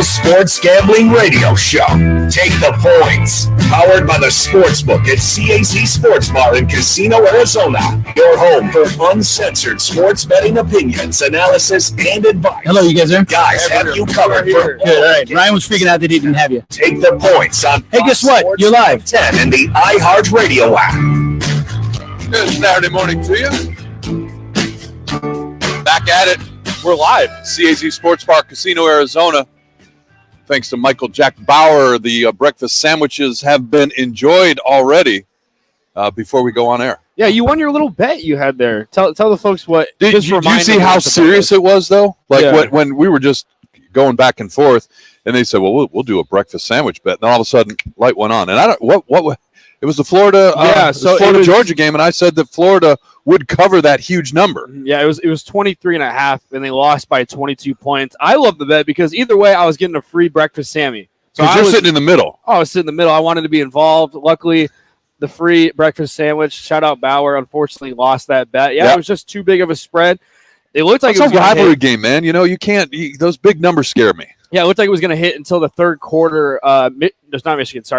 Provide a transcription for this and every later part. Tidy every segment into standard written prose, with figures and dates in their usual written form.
sports gambling radio show. Take the points. Powered by the Sportsbook at CAZ Sports Bar in Casino, Arizona. Your home for uncensored sports betting opinions, analysis, and advice. Hello, you guys there? Guys, have you covered for Good, all right. Ryan was freaking out that he didn't have you. Take the points on Hey, guess what? Sports You're live. 10 and the iHeartRadio app. Good Saturday morning to you. Back at it. We're live. CAZ Sports Bar, Casino, Arizona. Thanks to Michael Jack Bauer, the breakfast sandwiches have been enjoyed already before we go on air. Yeah, you won your little bet you had there. Tell the folks what. Did you see how serious it was, though? Like when we were just going back and forth, and they said, well, we'll do a breakfast sandwich bet. And then all of a sudden, light went on. And I don't what it was the Florida Georgia game, and I said that Florida would cover that huge number. Yeah, it was 23.5, and they lost by 22 points. I love the bet because either way, I was getting a free breakfast Sammy. So you're sitting in the middle. I was sitting in the middle. I wanted to be involved. Luckily, the free breakfast sandwich, shout out Bauer, unfortunately lost that bet. Yeah, It was just too big of a spread. It looked like it's a rivalry game, man. You know, you can't those big numbers scare me. Yeah, it looked like it was going to hit until the third quarter.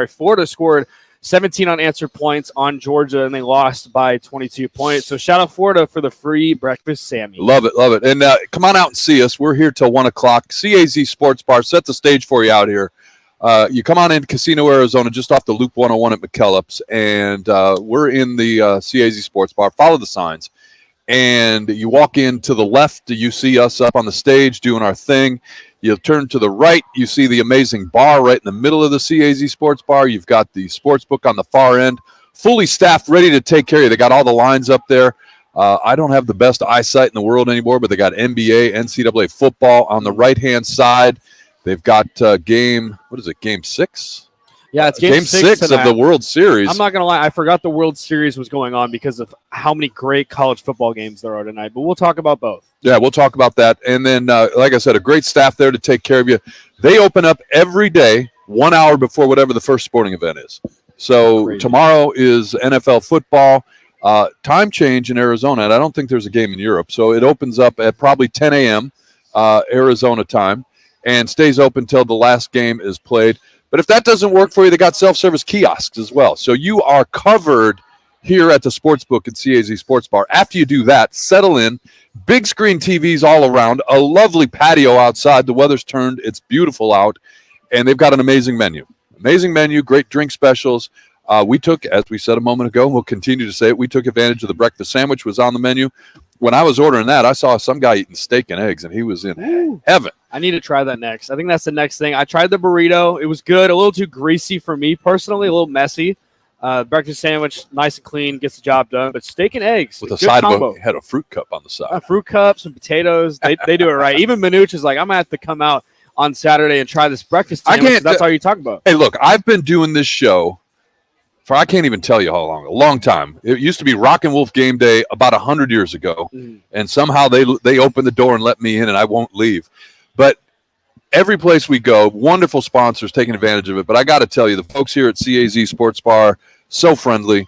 Florida scored 17 unanswered points on Georgia, and they lost by 22 points. So shout out Florida for the free breakfast Sammy. Love it. And come on out and see us. We're here till 1 o'clock. CAZ Sports Bar. Set the stage for you out here. You come on in Casino, Arizona, just off the Loop 101 at McKellips, and we're in the CAZ Sports Bar. Follow the signs. And you walk in to the left, you see us up on the stage doing our thing. You turn to the right, you see the amazing bar right in the middle of the CAZ Sports Bar. You've got the sports book on the far end, fully staffed, ready to take care of you. They got all the lines up there. I don't have the best eyesight in the world anymore, but they got NBA, NCAA football on the right-hand side. They've got game 6? Yeah, it's game 6 of the World Series. I'm not going to lie. I forgot the World Series was going on because of how many great college football games there are tonight. But we'll talk about both. Yeah, we'll talk about that. And then, like I said, a great staff there to take care of you. They open up every day 1 hour before whatever the first sporting event is. So tomorrow is NFL football. Time change in Arizona, and I don't think there's a game in Europe. So it opens up at probably 10 a.m. Arizona time and stays open till the last game is played. But if that doesn't work for you, they got self-service kiosks as well. So you are covered here at the Sportsbook at CAZ Sports Bar. After you do that, settle in. Big screen TVs all around. A lovely patio outside. The weather's turned. It's beautiful out. And they've got an amazing menu. Amazing menu, great drink specials. We took, as we said a moment ago, and we'll continue to say it, we took advantage of the breakfast sandwich was on the menu. When I was ordering that, I saw some guy eating steak and eggs, and he was in heaven. I need to try that next. I think that's the next thing. I tried the burrito. It was good. A little too greasy for me personally, a little messy. Breakfast sandwich, nice and clean, gets the job done. But steak and eggs, with a side combo. Had a fruit cup on the side. Fruit cup, some potatoes. They do it right. Even Manuch is like, I'm going to have to come out on Saturday and try this breakfast sandwich. That's all you talk about. Hey, look, I've been doing this show for I can't even tell you how long, a long time. It used to be Rock and Wolf Game Day about 100 years ago, and somehow they opened the door and let me in, and I won't leave. But every place we go, wonderful sponsors taking advantage of it. But I got to tell you, the folks here at CAZ Sports Bar, so friendly.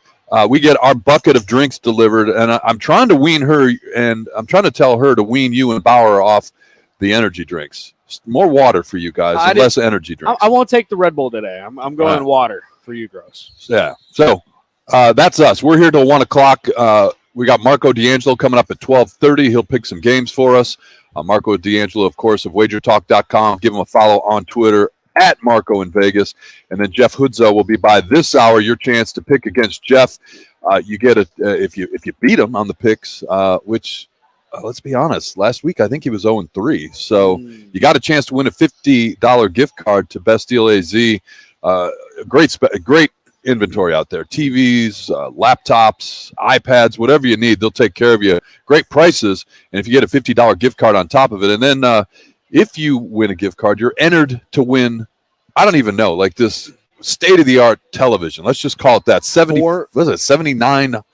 We get our bucket of drinks delivered, and I'm trying to wean her, and I'm trying to tell her to wean you and Bauer off the energy drinks. More water for you guys, and less energy drinks. I won't take the Red Bull today. I'm going water. For you, Gross. Yeah. So that's us. We're here till 1 o'clock. We got Marco D'Angelo coming up at 12:30. He'll pick some games for us. Marco D'Angelo, of course, of WagerTalk.com. Give him a follow on Twitter at Marco in Vegas. And then Jeff Hudzo will be by this hour. Your chance to pick against Jeff. You get it if you beat him on the picks, which. Let's be honest. Last week, I think he was 0-3. So you got a chance to win a $50 gift card to Best Deal AZ. Great inventory out there. TVs, laptops, iPads, whatever you need, they'll take care of you. Great prices. And if you get a $50 gift card on top of it, and then if you win a gift card, you're entered to win, I don't even know, like this state-of-the-art television. Let's just call it that. 79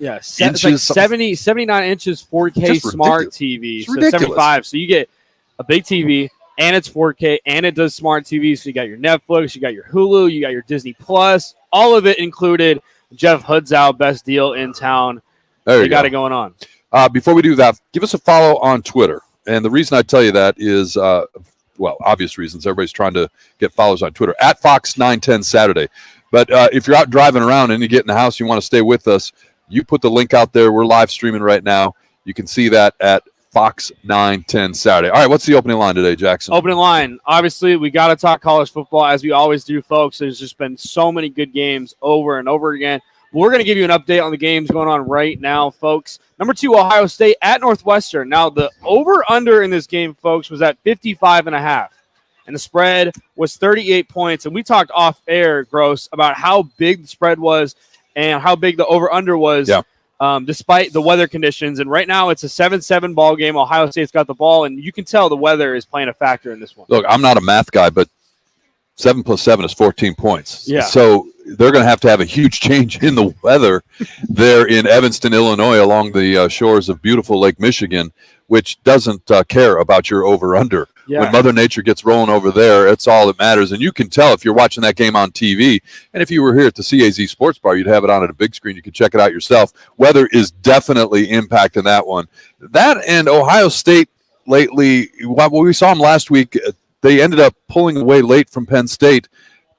inches? It's like 79 inches 4K smart TV. So 75. So you get a big TV, and it's 4K, and it does smart TV. So you got your Netflix, you got your Hulu, you got your Disney Plus, all of it included. Jeff Hudzo, best deal in town. They got it going on. Before we do that, give us a follow on Twitter. And the reason I tell you that is obvious reasons. Everybody's trying to get followers on Twitter at Fox 910 Saturday. But if you're out driving around and you get in the house, you want to stay with us, you put the link out there. We're live streaming right now. You can see that at Fox 910 Saturday. All right, what's the opening line today, Jackson? Opening line. Obviously, we got to talk college football as we always do, folks. There's just been so many good games over and over again. We're going to give you an update on the games going on right now, folks. Number 2, Ohio State at Northwestern. Now, the over-under in this game, folks, was at 55.5. And the spread was 38 points. And we talked off air, Gross, about how big the spread was and how big the over-under was despite the weather conditions. And right now it's a 7-7 ball game. Ohio State's got the ball, and you can tell the weather is playing a factor in this one. Look, I'm not a math guy, but 7 plus 7 is 14 points. Yeah. So they're going to have a huge change in the weather there in Evanston, Illinois, along the shores of beautiful Lake Michigan, which doesn't care about your over-under. Yeah. When Mother Nature gets rolling over there, it's all that matters. And you can tell if you're watching that game on TV. And if you were here at the CAZ Sports Bar, you'd have it on at a big screen. You could check it out yourself. Weather is definitely impacting that one. That and Ohio State lately, we saw them last week. They ended up pulling away late from Penn State.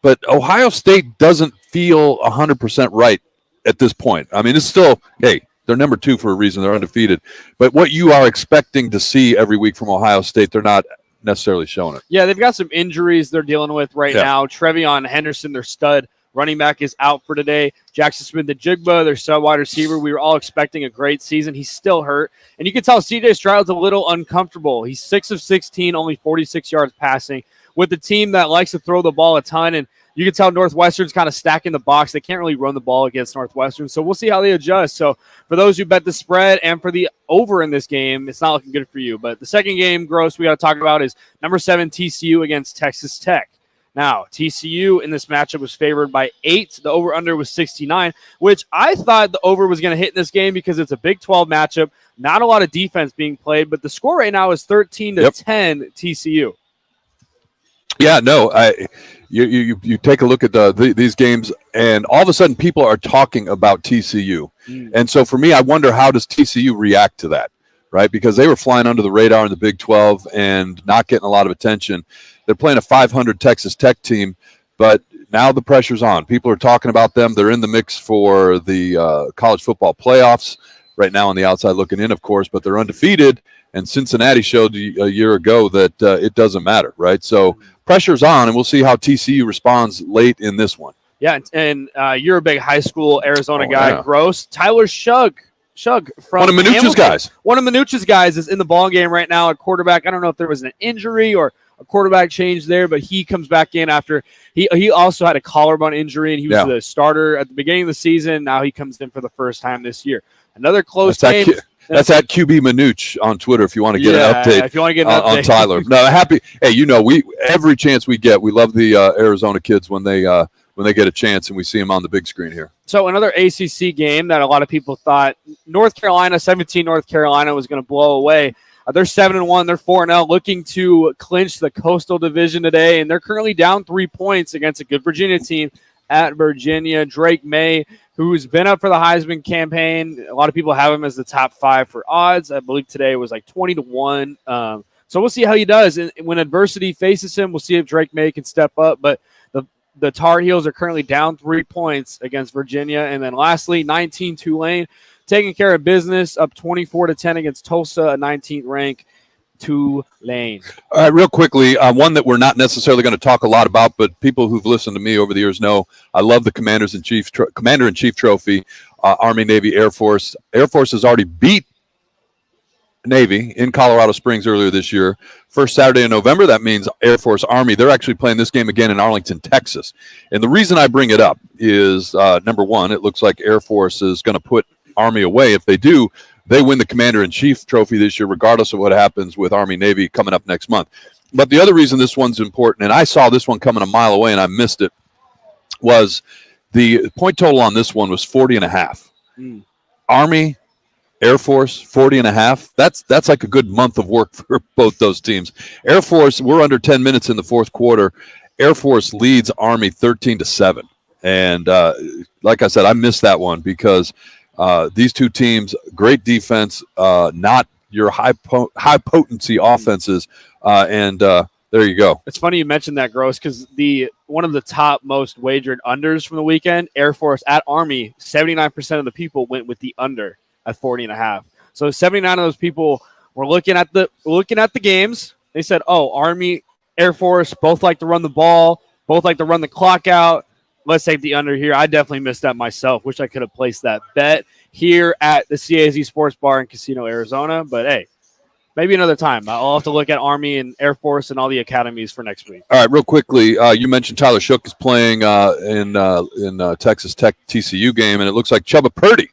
But Ohio State doesn't feel 100% right at this point. I mean, it's still, hey, they're number 2 for a reason. They're undefeated. But what you are expecting to see every week from Ohio State, they're not necessarily showing it. Yeah, they've got some injuries they're dealing with right now. Trevion Henderson, their stud running back, is out for today. Jackson Smith-Njigba, their stud wide receiver, we were all expecting a great season. He's still hurt. And you can tell C.J. Stroud's a little uncomfortable. He's 6 of 16, only 46 yards passing, with a team that likes to throw the ball a ton. And you can tell Northwestern's kind of stacking the box. They can't really run the ball against Northwestern, so we'll see how they adjust. So for those who bet the spread and for the over in this game, it's not looking good for you. But the second game, Gross, we got to talk about is number 7 TCU against Texas Tech. Now, TCU in this matchup was favored by 8. The over-under was 69, which I thought the over was going to hit in this game because it's a Big 12 matchup. Not a lot of defense being played, but the score right now is 13-10 TCU. Yeah, no, you take a look at these games, and all of a sudden people are talking about TCU. And so for me, I wonder, how does TCU react to that, right? Because they were flying under the radar in the Big 12 and not getting a lot of attention. They're playing a 500 Texas Tech team, but now the pressure's on. People are talking about them. They're in the mix for the college football playoffs right now on the outside looking in, of course, but they're undefeated. And Cincinnati showed a year ago that it doesn't matter, right? So pressure's on, and we'll see how TCU responds late in this one. Yeah, and you're a big high school Arizona guy, yeah. Gross. Tyler Shugg from one of Minucci's guys. One of Minucci's guys is in the ball game right now at quarterback. I don't know if there was an injury or a quarterback change there, but he comes back in after he also had a collarbone injury, and he was the starter at the beginning of the season. Now he comes in for the first time this year. Another close game. That's at QB Minucci on Twitter if you want to get an update. If you want to get an update on Tyler. No, happy. Hey, we every chance we get, we love the Arizona kids when they get a chance and we see them on the big screen here. So another ACC game that a lot of people thought North Carolina was going to blow away. They're 7-1. They're 4-0, looking to clinch the Coastal Division today, and they're currently down 3 points against a good Virginia team at Virginia. Drake May, who's been up for the Heisman campaign. A lot of people have him as the top 5 for odds. I believe today it was like 20-1. So we'll see how he does. And when adversity faces him, we'll see if Drake May can step up. But the Tar Heels are currently down 3 points against Virginia. And then lastly, 19 Tulane, taking care of business, up 24-10 against Tulsa, a 19th rank. Tulane. All right, real quickly, one that we're not necessarily going to talk a lot about, but people who've listened to me over the years know I love the Commander-in-Chief Trophy, Army, Navy, Air Force. Air Force has already beat Navy in Colorado Springs earlier this year. First Saturday in November, that means Air Force Army. They're actually playing this game again in Arlington, Texas. And the reason I bring it up is, number one, it looks like Air Force is going to put Army away. If they do, they win the Commander-in-Chief Trophy this year, regardless of what happens with Army-Navy coming up next month. But the other reason this one's important, and I saw this one coming a mile away and I missed it, was the point total on this one was 40.5. Army, Air Force, 40.5. That's like a good month of work for both those teams. Air Force, we're under 10 minutes in the fourth quarter. Air Force leads Army 13-7. And like I said, I missed that one because these two teams, great defense, not your high potency offenses, and there you go. It's funny you mentioned that, Gross, because one of the top most wagered unders from the weekend, Air Force at Army, 79% of the people went with the under at 40.5. So 79 of those people were looking at the games. They said, "Oh, Army, Air Force, both like to run the ball, both like to run the clock out. Let's take the under here." I definitely missed that myself. Wish I could have placed that bet here at the CAZ Sports Bar in Casino, Arizona. But hey, maybe another time. I'll have to look at Army and Air Force and all the academies for next week. All right, real quickly, you mentioned Tyler Shook is playing in Texas Tech TCU game, and it looks like Chubba Purdy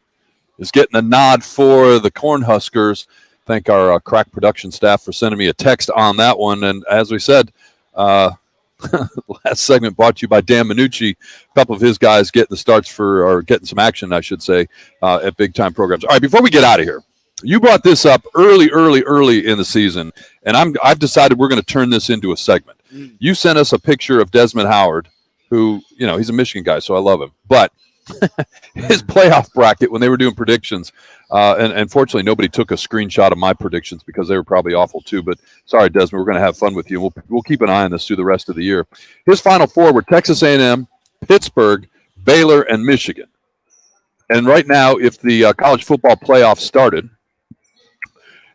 is getting a nod for the Cornhuskers. Thank our crack production staff for sending me a text on that one. And as we said, last segment brought to you by Dan Minucci. A couple of his guys getting the starts or getting some action, I should say, at big-time programs. All right, before we get out of here, you brought this up early in the season, and I've decided we're going to turn this into a segment. You sent us a picture of Desmond Howard, who, he's a Michigan guy, so I love him. But his playoff bracket, when they were doing predictions, and fortunately nobody took a screenshot of my predictions because they were probably awful too. But sorry, Desmond, we're going to have fun with you. We'll keep an eye on this through the rest of the year. His Final Four were Texas A&M, Pittsburgh, Baylor, and Michigan. And right now, if the college football playoff started,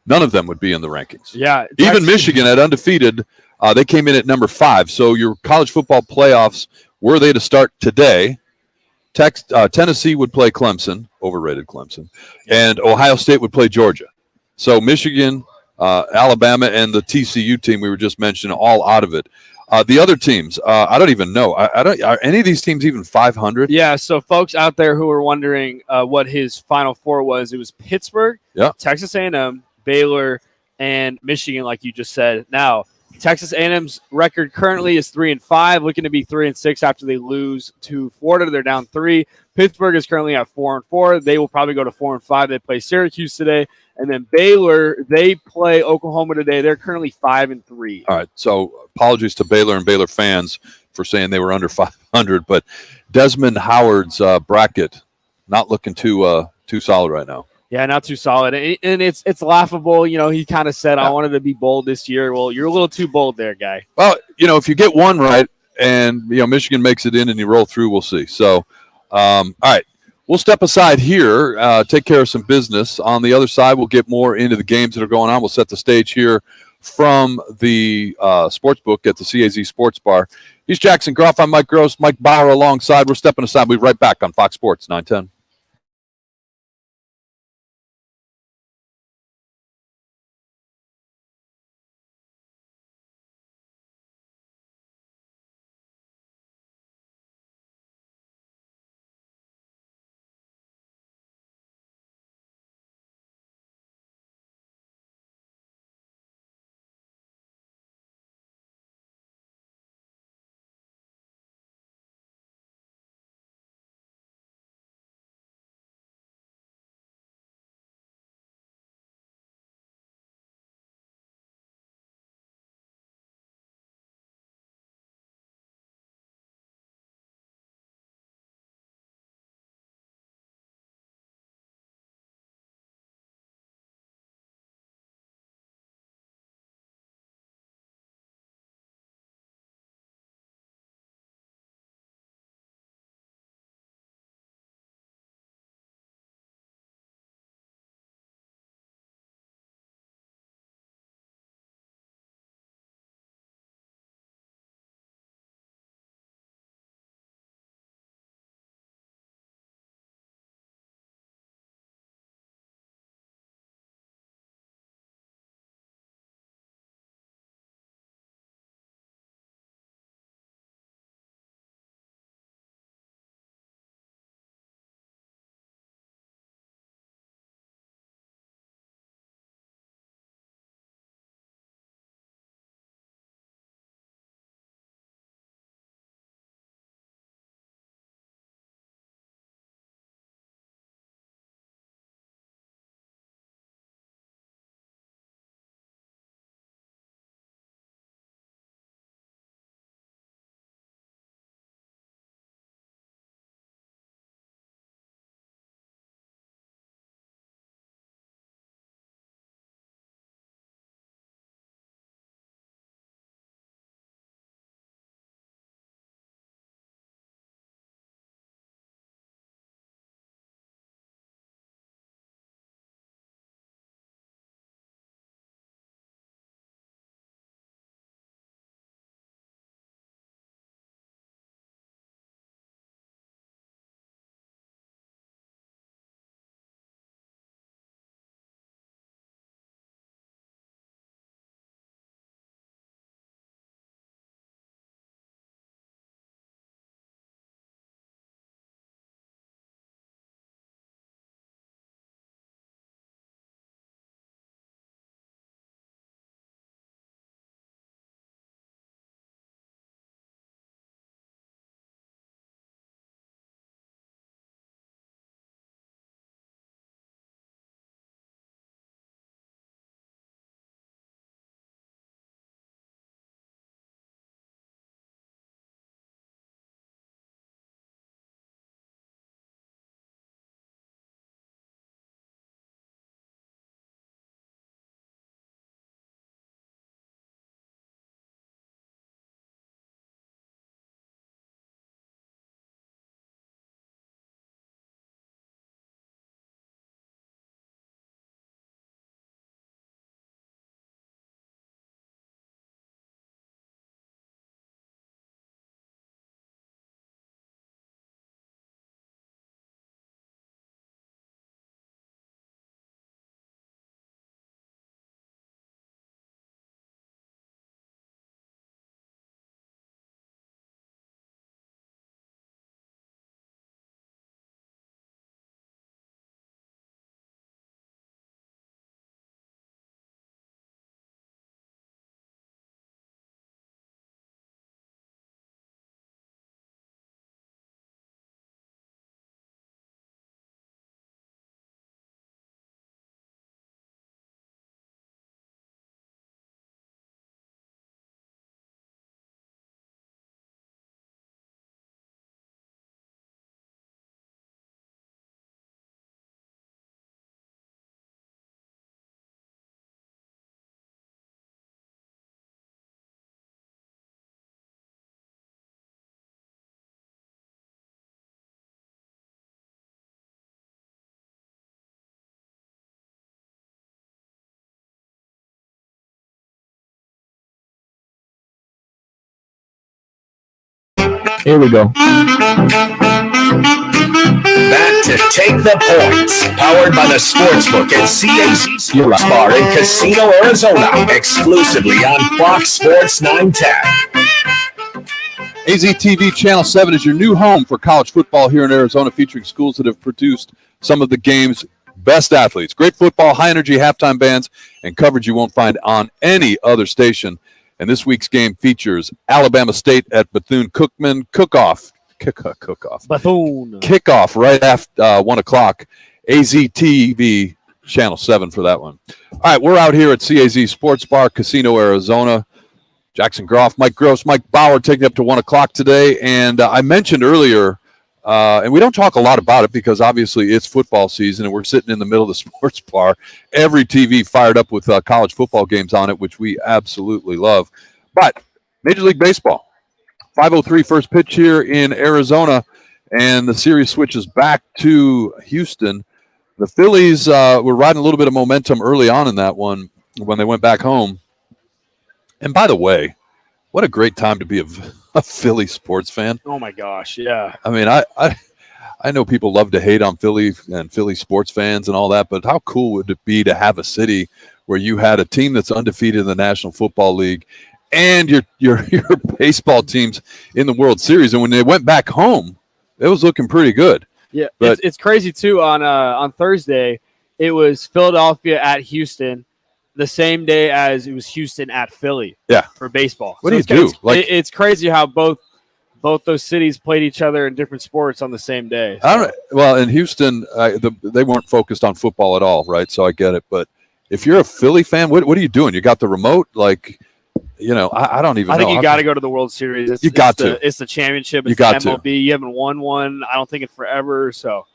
none of them would be in the rankings. Yeah, even Michigan at undefeated, they came in at number 5. So your college football playoffs, were they to start today, Tennessee would play Clemson, overrated Clemson, and Ohio State would play Georgia. So Michigan, Alabama, and the TCU team we were just mentioning, all out of it. The other teams, I don't even know. Are any of these teams even 500? Yeah, so folks out there who are wondering what his Final Four was, it was Pittsburgh, Texas A&M, Baylor, and Michigan, like you just said. Now, Texas A&M's record currently is 3-5, looking to be 3-6 after they lose to Florida. They're down 3. Pittsburgh is currently at 4-4. They will probably go to 4-5. They play Syracuse today, and then Baylor, they play Oklahoma today. They're currently 5-3. All right. So apologies to Baylor and Baylor fans for saying they were under 500, but Desmond Howard's bracket not looking too solid right now. Yeah, not too solid. And it's laughable. He kind of said, I wanted to be bold this year. Well, you're a little too bold there, guy. Well, if you get one right and, Michigan makes it in and you roll through, we'll see. So, all right, we'll step aside here, take care of some business. On the other side, we'll get more into the games that are going on. We'll set the stage here from the sports book at the CAZ Sports Bar. He's Jackson Groff. I'm Mike Gross. Mike Bauer alongside. We're stepping aside. We'll be right back on Fox Sports 910. Here we go. Back to Take the Points, powered by the Sportsbook at CAZ Sports Bar in Casino, Arizona, exclusively on Fox Sports 910. AZTV Channel 7 is your new home for college football here in Arizona, featuring schools that have produced some of the game's best athletes. Great football, high-energy halftime bands, and coverage you won't find on any other station. And this week's game features Alabama State at Bethune-Cookman Kickoff right after 1 o'clock. AZTV Channel 7 for that one. All right, we're out here at CAZ Sports Bar, Casino, Arizona. Jackson Groff, Mike Gross, Mike Bauer taking up to 1 o'clock today. And I mentioned earlier, and we don't talk a lot about it because obviously it's football season and we're sitting in the middle of the sports bar. Every TV fired up with college football games on it, which we absolutely love. But Major League Baseball, 5:03 first pitch here in Arizona, and the series switches back to Houston. The Phillies were riding a little bit of momentum early on in that one when they went back home. And by the way, what a great time to be a Philly sports fan. Oh, my gosh, yeah. I mean, I know people love to hate on Philly and Philly sports fans and all that, but how cool would it be to have a city where you had a team that's undefeated in the National Football League and your baseball teams in the World Series? And when they went back home, it was looking pretty good. Yeah, but it's crazy, too. On Thursday, it was Philadelphia at Houston, the same day as it was Houston at Philly. Yeah, for baseball. What do you do? It's crazy how both those cities played each other in different sports on the same day. So. I don't. Well, in Houston, they weren't focused on football at all, right? So I get it. But if you're a Philly fan, what are you doing? You got the remote, like. I don't even know. I think you got to go to the World Series. It's the championship. It's the MLB. You haven't won one, I don't think, in forever. So,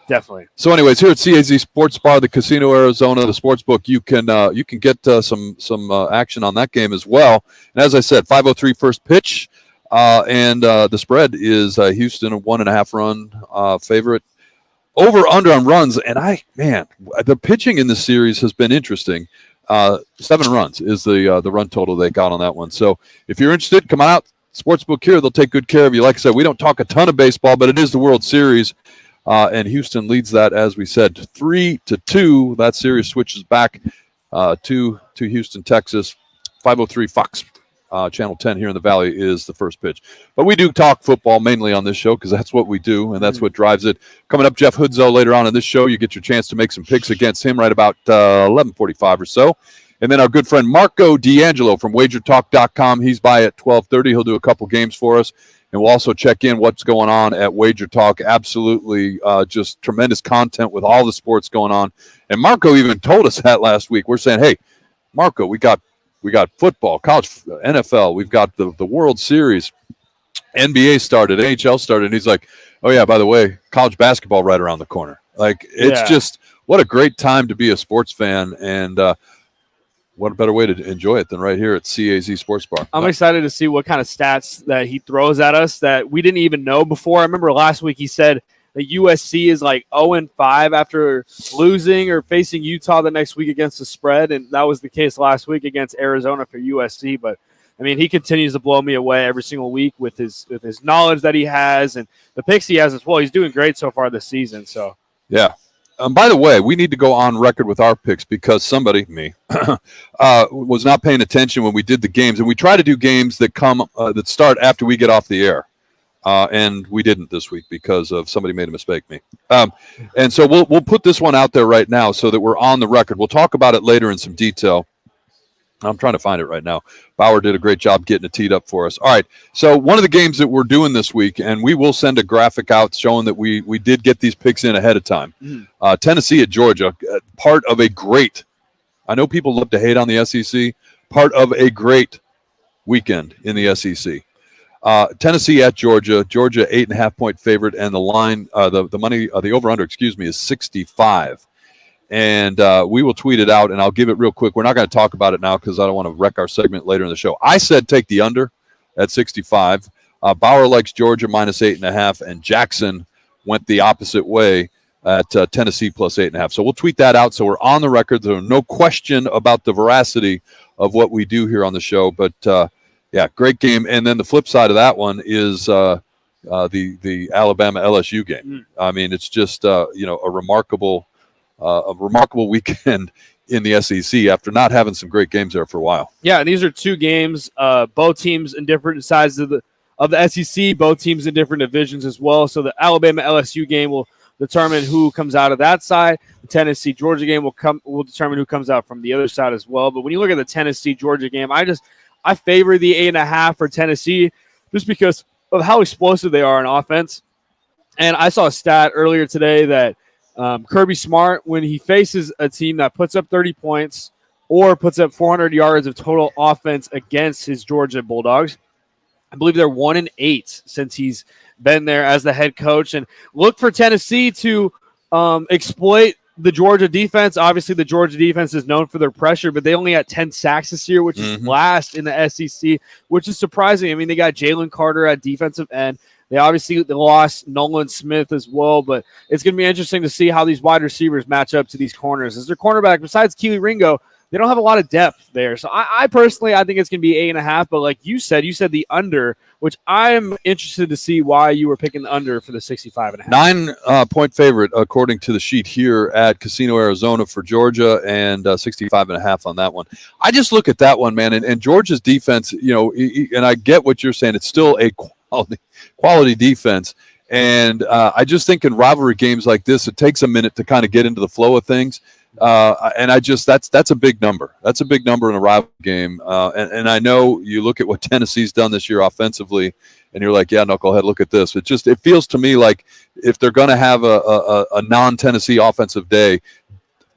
definitely. So, anyways, here at CAZ Sports Bar, the Casino, Arizona, the sports book, you can get some action on that game as well. And as I said, 5:03 first pitch, and the spread is Houston a 1.5 run favorite. Over under on runs, and the pitching in this series has been interesting. 7 runs is the run total they got on that one. So if you're interested, come on out. Sportsbook here, they'll take good care of you. Like I said, we don't talk a ton of baseball, but it is the World Series, and Houston leads that, as we said, 3-2. That series switches back to Houston, Texas. 5:03 Fox Channel 10 here in the Valley is the first pitch. But we do talk football mainly on this show because that's what we do, and that's what drives it. Coming up, Jeff Hoodzo later on in this show. You get your chance to make some picks against him right about 11:45 or so. And then our good friend Marco D'Angelo from WagerTalk.com. He's by at 12:30. He'll do a couple games for us. And we'll also check in what's going on at Wager Talk. Absolutely just tremendous content with all the sports going on. And Marco even told us that last week. We're saying, hey, Marco, we got football, college, NFL. We've got the World Series. NBA started, NHL started. And he's like, oh, yeah, by the way, college basketball right around the corner. Like, it's just what a great time to be a sports fan. And what a better way to enjoy it than right here at CAZ Sports Bar. I'm excited to see what kind of stats that he throws at us that we didn't even know before. I remember last week he said that USC is like 0-5 after losing or facing Utah the next week against the spread, and that was the case last week against Arizona for USC. But, I mean, he continues to blow me away every single week with his knowledge that he has and the picks he has as well. He's doing great so far this season. So yeah. By the way, we need to go on record with our picks because somebody, me, was not paying attention when we did the games. And we try to do games that that start after we get off the air. And we didn't this week because of somebody made a mistake, me. And so we'll put this one out there right now so that we're on the record. We'll talk about it later in some detail. I'm trying to find it right now. Bauer did a great job getting it teed up for us. All right, so one of the games that we're doing this week, and we will send a graphic out showing that we did get these picks in ahead of time. Tennessee at Georgia, part of a great, I know people love to hate on the SEC, part of a great weekend in the SEC. Tennessee at Georgia, 8.5-point favorite, and the line, the over-under, is 65. And we will tweet it out, and I'll give it real quick. We're not going to talk about it now because I don't want to wreck our segment later in the show. I said take the under at 65. Bauer likes Georgia minus 8.5, and Jackson went the opposite way at Tennessee plus 8.5. So we'll tweet that out so we're on the record. There's no question about the veracity of what we do here on the show. But, yeah, great game. And then the flip side of that one is the Alabama LSU game. I mean, it's just a remarkable weekend in the SEC after not having some great games there for a while. Yeah, and these are two games, both teams in different sizes of the SEC, both teams in different divisions as well. So the Alabama LSU game will determine who comes out of that side. The Tennessee Georgia game will determine who comes out from the other side as well. But when you look at the Tennessee Georgia game, I favor the 8.5 for Tennessee just because of how explosive they are on offense. And I saw a stat earlier today that Kirby Smart, when he faces a team that puts up 30 points or puts up 400 yards of total offense against his Georgia Bulldogs, I believe they're 1-8 since he's been there as the head coach. And look for Tennessee to exploit the Georgia defense. Obviously, the Georgia defense is known for their pressure, but they only had 10 sacks this year, which is last in the SEC, which is surprising. I mean, they got Jalen Carter at defensive end. They lost Nolan Smith as well, but it's going to be interesting to see how these wide receivers match up to these corners. As their cornerback, besides Keely Ringo, they don't have a lot of depth there. So I personally, I think it's going to be 8.5. But like you said the under, which I'm interested to see why you were picking the under for the 65.5. 9-point favorite, according to the sheet here at Casino, Arizona for Georgia, and 65.5 on that one. I just look at that one, man, and Georgia's defense, and I get what you're saying. It's still a quality defense. And I just think in rivalry games like this, it takes a minute to kind of get into the flow of things. And that's a big number. That's a big number in a rival game. And I know you look at what Tennessee's done this year offensively, and you're like, yeah, knucklehead, look at this. It feels to me like if they're going to have a non-Tennessee offensive day,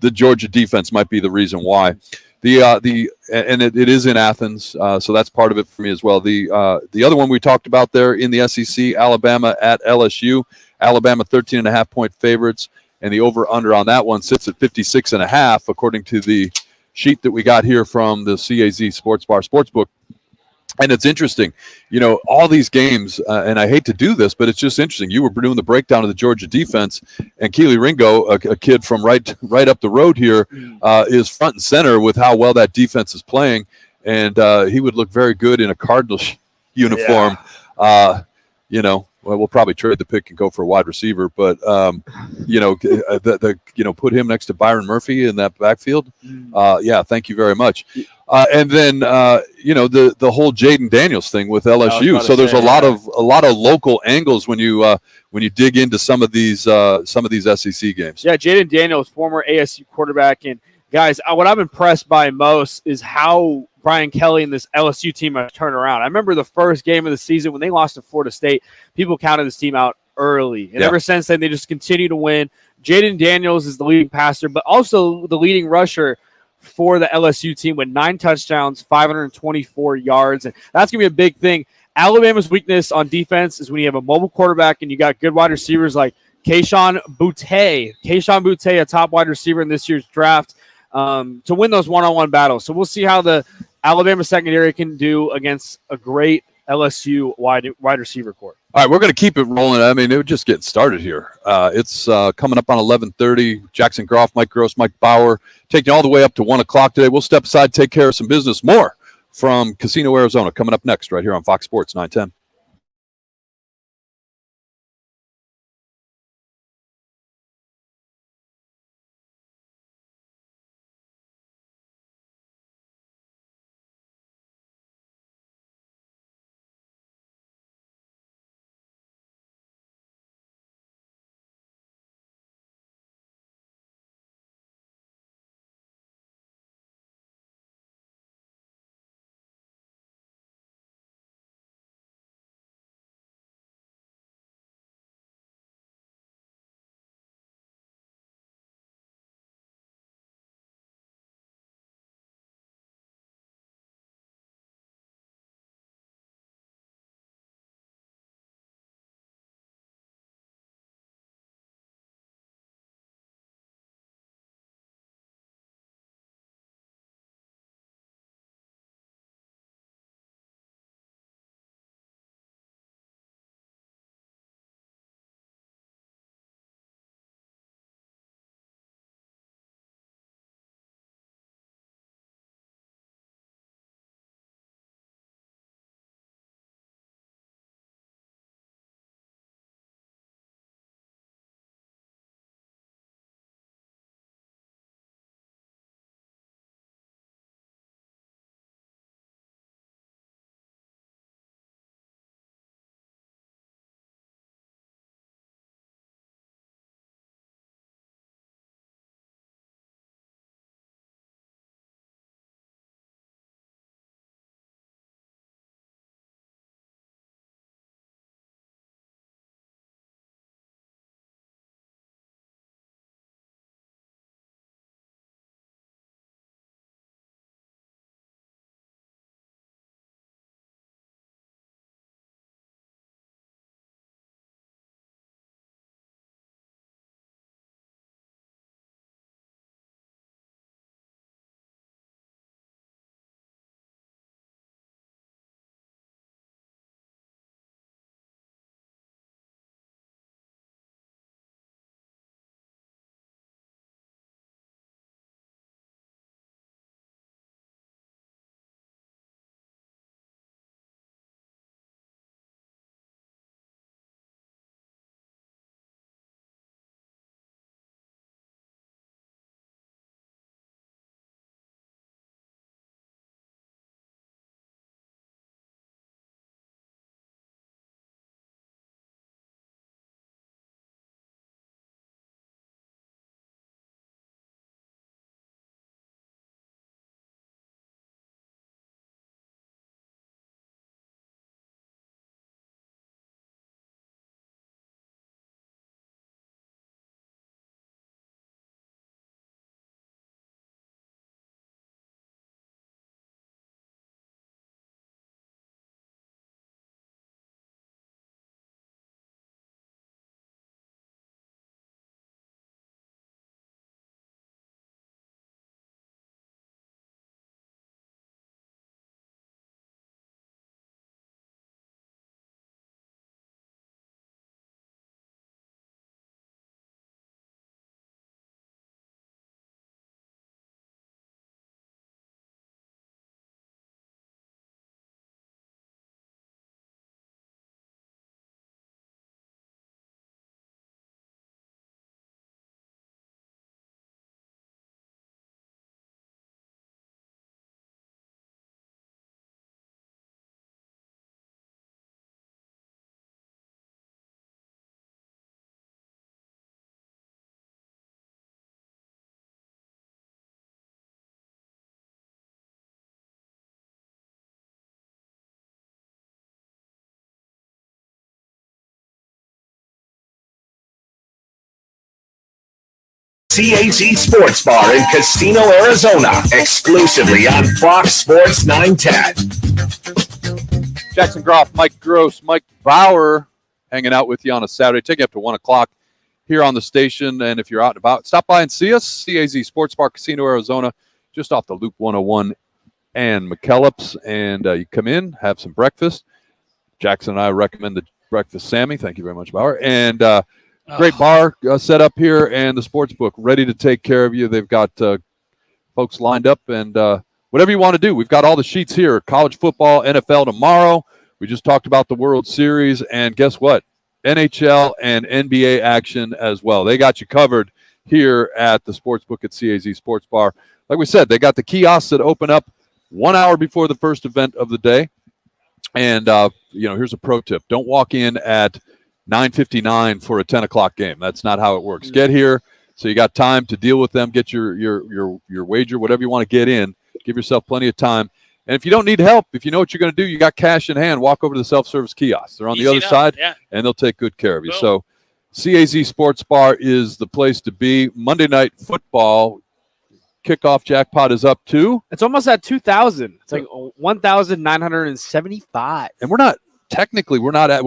the Georgia defense might be the reason why. It is in Athens, so that's part of it for me as well. The other one we talked about there in the SEC, Alabama at LSU. Alabama 13.5-point favorites. And the over-under on that one sits at 56.5, according to the sheet that we got here from the CAZ Sports Bar Sportsbook. And it's interesting, all these games, and I hate to do this, but it's just interesting. You were doing the breakdown of the Georgia defense, and Keely Ringo, a kid from right up the road here, is front and center with how well that defense is playing. And he would look very good in a Cardinals uniform. Yeah. Well, we'll probably trade the pick and go for a wide receiver, but put him next to Byron Murphy in that backfield. Yeah, thank you very much. And then the whole Jaden Daniels thing with LSU. So there's a lot of local angles when you dig into some of these SEC games. Yeah, Jaden Daniels, former ASU quarterback, and guys, what I'm impressed by most is how Brian Kelly and this LSU team have turned around. I remember the first game of the season when they lost to Florida State, people counted this team out early. And ever since then, they just continue to win. Jaden Daniels is the leading passer, but also the leading rusher for the LSU team with 9 touchdowns, 524 yards. And that's going to be a big thing. Alabama's weakness on defense is when you have a mobile quarterback and you got good wide receivers like Kayshon Boutte, a top wide receiver in this year's draft, to win those one-on-one battles. So we'll see how the Alabama secondary can do against a great LSU wide receiver corps. All right, we're going to keep it rolling. I mean, it would just get started here. It's coming up on 11:30. Jackson Groff, Mike Gross, Mike Bauer, taking all the way up to 1 o'clock today. We'll step aside, take care of some business. More from Casino, Arizona, coming up next right here on Fox Sports 910. CAZ Sports Bar in Casino, Arizona, exclusively on Fox Sports 910. Jackson Groff, Mike Gross, Mike Bauer hanging out with you on a Saturday. Take you up to 1 o'clock here on the station. And if you're out and about, stop by and see us. CAZ Sports Bar, Casino, Arizona, just off the Loop 101 and McKellips. And you come in, have some breakfast. Jackson and I recommend the breakfast Sammy. Thank you very much, Bauer. And great bar set up here, and the sports book ready to take care of you. They've got folks lined up, and whatever you want to do. We've got all the sheets here. College football, NFL tomorrow. We just talked about the World Series, and guess what? NHL and NBA action as well. They got you covered here at the Sportsbook at CAZ Sports Bar. Like we said, they got the kiosks that open up 1 hour before the first event of the day. And, here's a pro tip. Don't walk in at 9:59 for a 10 o'clock game. That's not how it works. Get here so you got time to deal with them, get your wager, whatever you want to get in. Give yourself plenty of time. And if you don't need help, if you know what you're going to do, you got cash in hand, walk over to the self-service kiosks. They're on the other side, and they'll take good care of you. So CAZ Sports Bar is the place to be. Monday Night Football kickoff jackpot is up to? It's almost at 2,000. It's like 1,975. And we're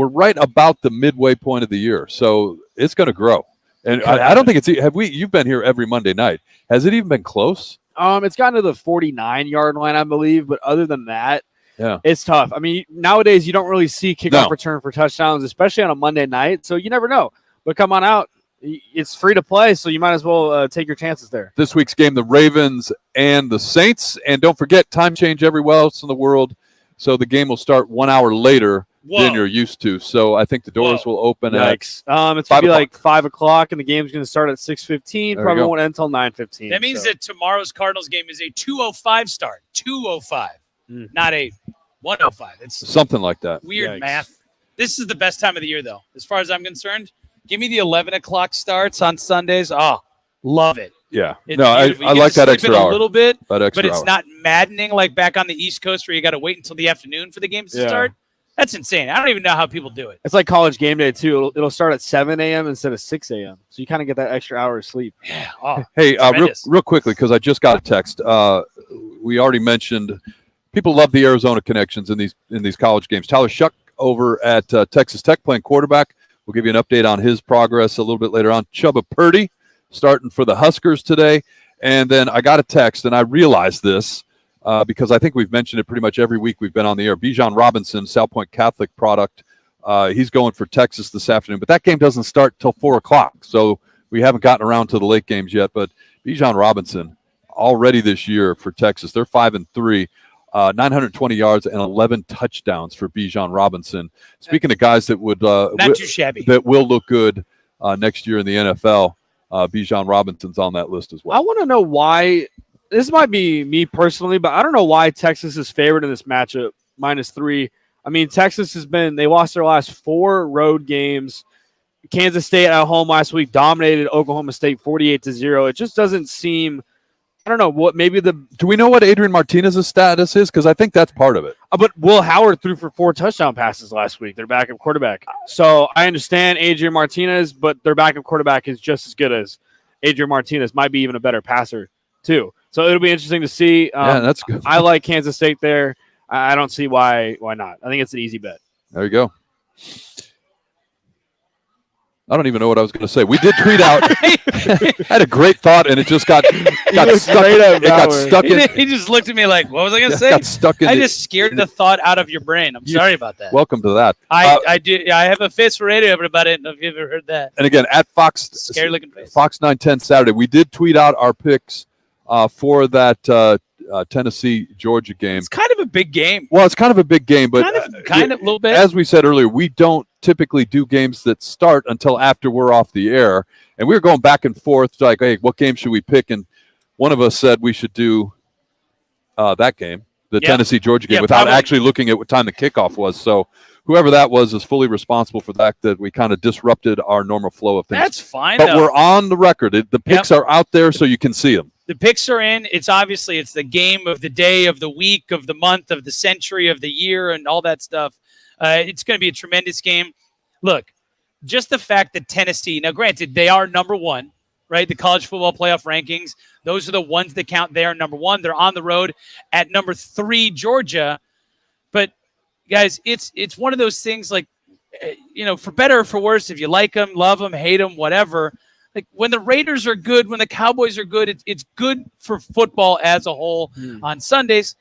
right about the midway point of the year. So it's going to grow. And I don't think you've been here every Monday night. Has it even been close? It's gotten to the 49-yard line, I believe, but other than that, yeah, it's tough. I mean, nowadays you don't really see kickoff return for touchdowns, especially on a Monday night, so you never know. But come on out. It's free to play, so you might as well take your chances there. This week's game, the Ravens and the Saints. And don't forget, time change everywhere else in the world, so the game will start 1 hour later than you're used to. So I think the doors will open at it's going to be like 5 o'clock, and the game's going to start at 6:15. Probably won't end until 9:15. That means that tomorrow's Cardinals game is a 2:05 start. 2:05, not a 1:05. It's something like that. Weird math. This is the best time of the year, though, as far as I'm concerned. Give me the 11 o'clock starts on Sundays. Oh, love it. Yeah. I like that extra hour. A little bit, but it's not maddening like back on the East Coast where you got to wait until the afternoon for the games to start. That's insane. I don't even know how people do it. It's like college game day, too. It'll start at 7 a.m. instead of 6 a.m. So you kind of get that extra hour of sleep. Yeah. Oh, hey, real quickly, because I just got a text. We already mentioned people love the Arizona connections in these college games. Tyler Shuck over at Texas Tech playing quarterback. We'll give you an update on his progress a little bit later on. Chubba Purdy starting for the Huskers today. And then I got a text, and I realized this because I think we've mentioned it pretty much every week we've been on the air. Bijan Robinson, South Point Catholic product. He's going for Texas this afternoon. But that game doesn't start till 4 o'clock. So we haven't gotten around to the late games yet. But Bijan Robinson already this year for Texas. They're 5-3. 920 yards and 11 touchdowns for Bijan Robinson. Speaking of guys that would not too shabby, that will look good next year in the NFL, Bijan Robinson's on that list as well. I want to know why. This might be me personally, but I don't know why Texas is favored in this matchup, -3. I mean, Texas they lost their last 4 road games. Kansas State at home last week dominated Oklahoma State 48-0. It just doesn't seem. I don't know what Do we know what Adrian Martinez's status is? Because I think that's part of it. But Will Howard threw for 4 touchdown passes last week. Their backup quarterback. So I understand Adrian Martinez, but their backup quarterback is just as good as Adrian Martinez. Might be even a better passer too. So it'll be interesting to see. Yeah, that's good. I like Kansas State there. I don't see why not. I think it's an easy bet. There you go. I don't even know what I was going to say. We did tweet out. I had a great thought, and it just got stuck. He just looked at me like, "What was I going to say?" Got stuck in. I just scared the thought out of your brain. I'm sorry about that. Welcome to that. I do. I have a face for radio about it. Have you ever heard that? And again, at scary looking face. Fox 910 Saturday, we did tweet out our picks for that Tennessee-Georgia game. It's kind of a big game. Well, it's kind of a big game, but kind of a little bit. As we said earlier, we don't typically do games that start until after we're off the air. And we were going back and forth, like, hey, what game should we pick? And one of us said we should do that game, the Tennessee-Georgia game, without actually looking at what time the kickoff was. So whoever that was is fully responsible for that we kind of disrupted our normal flow of things. That's fine, but we're on the record. The picks are out there so you can see them. The picks are in. It's the game of the day, of the week, of the month, of the century, of the year, and all that stuff. It's going to be a tremendous game. Look, just the fact that Tennessee, now granted, they are number 1. right? The college football playoff rankings. Those are the ones that count there. Number 1, they're on the road at number 3, Georgia. But guys, it's one of those things like, for better or for worse, if you like them, love them, hate them, whatever. Like when the Raiders are good, when the Cowboys are good, it's good for football as a whole on Sundays.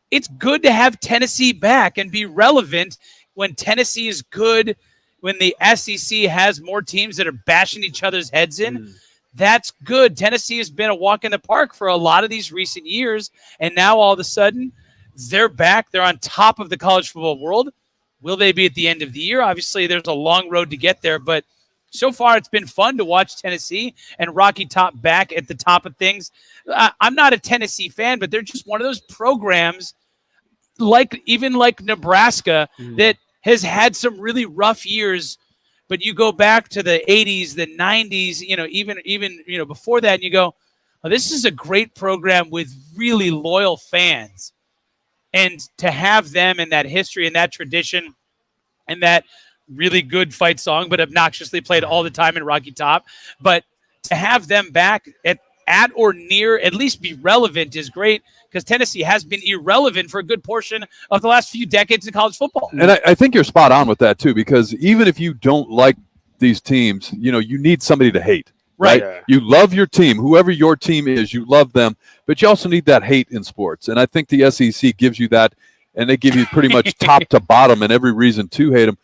It's good to have Tennessee back and be relevant when Tennessee is good, when the SEC has more teams that are bashing each other's heads in. That's good. Tennessee has been a walk in the park for a lot of these recent years, and now all of a sudden they're back. They're on top of the college football world. Will they be at the end of the year? Obviously, there's a long road to get there, but so far it's been fun to watch Tennessee and Rocky Top back at the top of things. I'm not a Tennessee fan, but they're just one of those programs like Nebraska that has had some really rough years. But you go back to the 80s, the 90s, even before that, and you go, oh, this is a great program with really loyal fans. And to have them and that history and that tradition and that really good fight song, but obnoxiously played all the time in Rocky Top. But to have them back at or near, at least be relevant is great, because Tennessee has been irrelevant for a good portion of the last few decades in college football. And I think you're spot on with that, too, because even if you don't like these teams, you need somebody to hate. Right. Yeah. You love your team, whoever your team is, you love them, but you also need that hate in sports. And I think the SEC gives you that, and they give you pretty much top to bottom and every reason to hate them.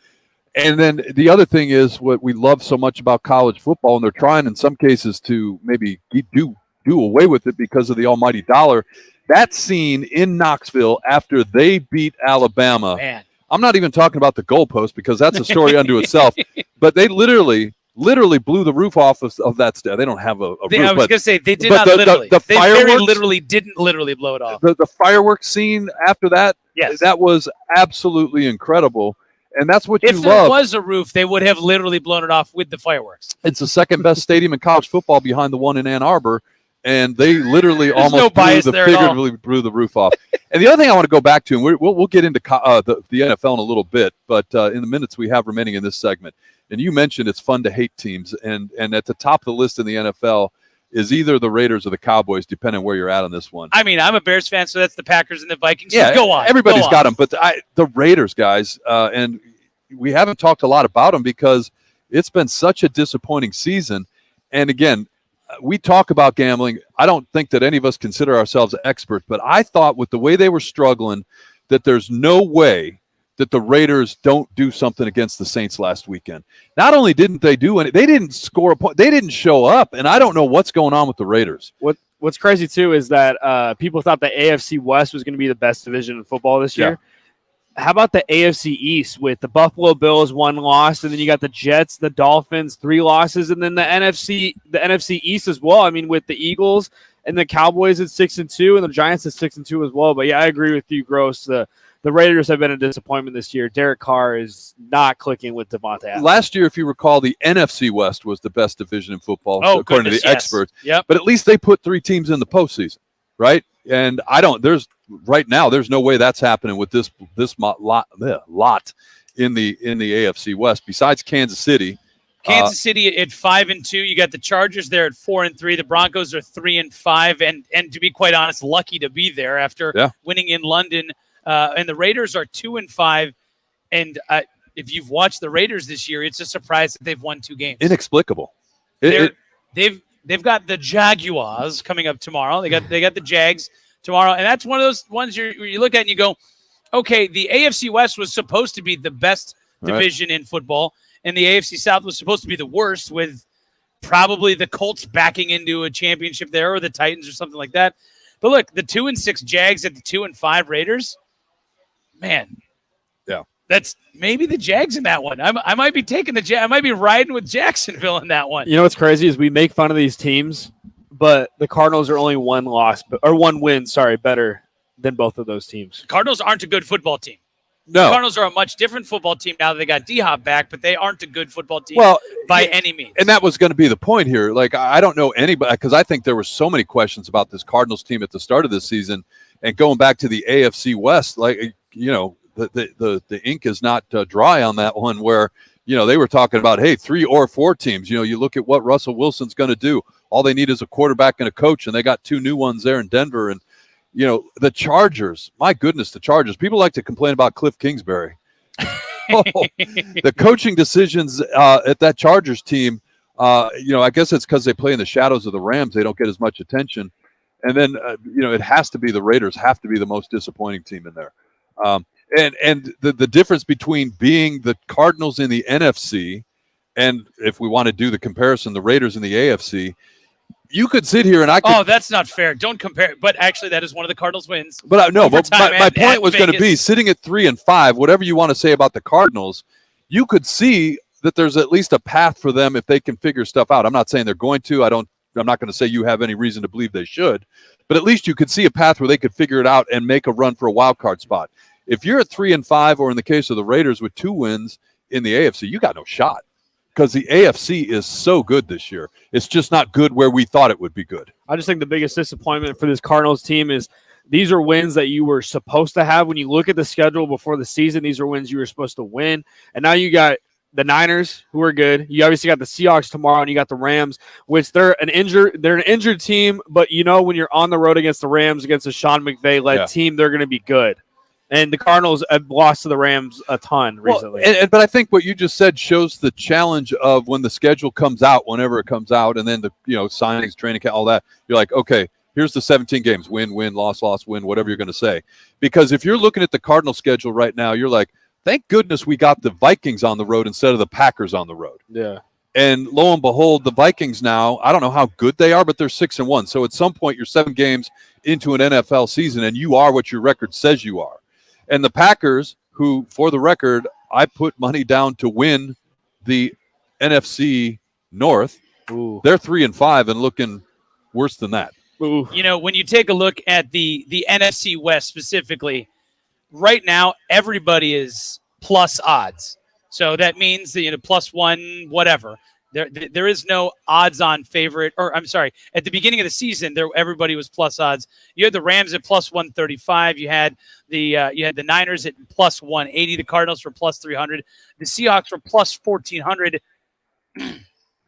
And then the other thing is what we love so much about college football, and they're trying in some cases to maybe do away with it because of the almighty dollar. That scene in Knoxville after they beat Alabama. Man. I'm not even talking about the goalpost because that's a story unto itself, but they literally blew the roof off of that stand. They don't have a roof. I was going to say, they did but not literally. The they fireworks, very literally didn't literally blow it off. The fireworks scene after that, yes, that was absolutely incredible. And that's what you love. If there was a roof, they would have literally blown it off with the fireworks. It's the second best stadium in college football behind the one in Ann Arbor, and they literally almost figuratively blew the roof off. And the other thing I want to go back to, and we'll get into the NFL in a little bit, but in the minutes we have remaining in this segment, and you mentioned it's fun to hate teams, and at the top of the list in the NFL is either the Raiders or the Cowboys, depending on where you're at on this one. I mean, I'm a Bears fan, so that's the Packers and the Vikings. Yeah, so go on. Everybody's got them, but the Raiders, guys, and we haven't talked a lot about them because it's been such a disappointing season. And again, we talk about gambling. I don't think that any of us consider ourselves experts, but I thought with the way they were struggling that there's no way that the Raiders don't do something against the Saints last weekend. Not only didn't they do it, they didn't score a point. They didn't show up, and I don't know what's going on with the Raiders. What's crazy, too, is that people thought the AFC West was going to be the best division in football this year. How about the AFC East with the Buffalo Bills 1 loss, and then you got the Jets, the Dolphins 3 losses, and then the NFC East as well. I mean, with the Eagles and the Cowboys at 6-2, and the Giants at 6-2 as well. But yeah, I agree with you, Gross. The Raiders have been a disappointment this year. Derek Carr is not clicking with Devontae Adams. Last year, if you recall, the NFC West was the best division in football, according to the experts. Yep. But at least they put 3 teams in the postseason, right? And right now, there's no way that's happening with this lot in the AFC West. Besides Kansas City, City at 5-2. You got the Chargers there at 4-3. The Broncos are 3-5, and to be quite honest, lucky to be there after winning in London. And the Raiders are 2-5. And if you've watched the Raiders this year, it's a surprise that they've won 2 games. Inexplicable. They've got the Jaguars coming up tomorrow. They got the Jags tomorrow, and that's one of those ones you look at and you go, okay, the AFC West was supposed to be the best division in football, and the AFC South was supposed to be the worst, with probably the Colts backing into a championship there, or the Titans or something like that. But look, the 2-6 Jags at the 2-5 Raiders, man. Yeah. That's maybe the Jags in that one. I might be taking I might be riding with Jacksonville in that one. You know what's crazy is we make fun of these teams, but the Cardinals are only 1 win, better than both of those teams. Cardinals aren't a good football team. No. The Cardinals are a much different football team now that they got D-Hop back, but they aren't a good football team by any means. And that was going to be the point here. Like, I don't know anybody, because I think there were so many questions about this Cardinals team at the start of this season, and going back to the AFC West, like, the ink is not dry on that one, where they were talking about, hey, 3 or 4 teams. You look at what Russell Wilson's going to do. All they need is a quarterback and a coach, and they got 2 new ones there in Denver. And, the Chargers, my goodness, the Chargers. People like to complain about Cliff Kingsbury. The coaching decisions at that Chargers team, I guess it's because they play in the shadows of the Rams. They don't get as much attention. And then, it has to be the Raiders have to be the most disappointing team in there. And the difference between being the Cardinals in the NFC and, if we want to do the comparison, the Raiders in the AFC, you could sit here and I could. Oh, that's not fair. Don't compare. But actually, that is one of the Cardinals' wins. But no, but my point was going to be, sitting at 3 and 5, whatever you want to say about the Cardinals, you could see that there's at least a path for them if they can figure stuff out. I'm not saying they're going to. I'm not going to say you have any reason to believe they should, but at least you could see a path where they could figure it out and make a run for a wild card spot. If you're at 3 and 5, or in the case of the Raiders with 2 wins in the AFC, you got no shot, because the AFC is so good this year. It's just not good where we thought it would be good. I just think the biggest disappointment for this Cardinals team is these are wins that you were supposed to have. When you look at the schedule before the season, these are wins you were supposed to win. And now you got the Niners, who are good. You obviously got the Seahawks tomorrow, and you got the Rams, which they're an injured team, but when you're on the road against the Rams, against a Sean McVay-led team, they're going to be good. And the Cardinals have lost to the Rams a ton recently. But I think what you just said shows the challenge of when the schedule comes out, whenever it comes out, and then the signings, training camp, all that. You're like, okay, here's the 17 games: win, win, loss, loss, win, whatever you're going to say. Because if you're looking at the Cardinal schedule right now, you're like, thank goodness we got the Vikings on the road instead of the Packers on the road. Yeah. And lo and behold, the Vikings now, I don't know how good they are, but they're 6-1. So at some point, you're 7 games into an NFL season, and you are what your record says you are. And the Packers, who, for the record, I put money down to win the NFC North, they're 3 and 5 and looking worse than that. Ooh. When you take a look at the NFC West specifically, right now everybody is plus odds. So that means that +1 whatever. There is no odds-on favorite, or I'm sorry, at the beginning of the season, everybody was plus odds. You had the Rams at +135. You had the Niners at +180. The Cardinals were +300. The Seahawks were +1,400.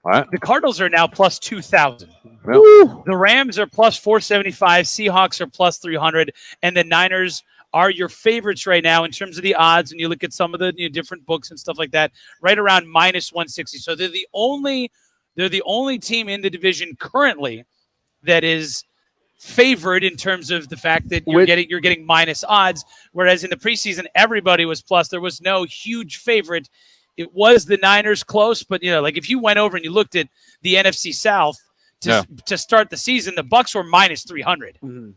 Right. The Cardinals are now +2,000. Well, the Rams are +475. Seahawks are +300, and the Niners are your favorites right now in terms of the odds. And you look at some of the different books and stuff like that, right around -160. So they're the only team in the division currently that is favored in terms of the fact that you're getting minus odds. Whereas in the preseason, everybody was plus. There was no huge favorite. It was the Niners close, but like if you went over and you looked at the NFC South to start the season, the Bucs were -300. Mm-hmm.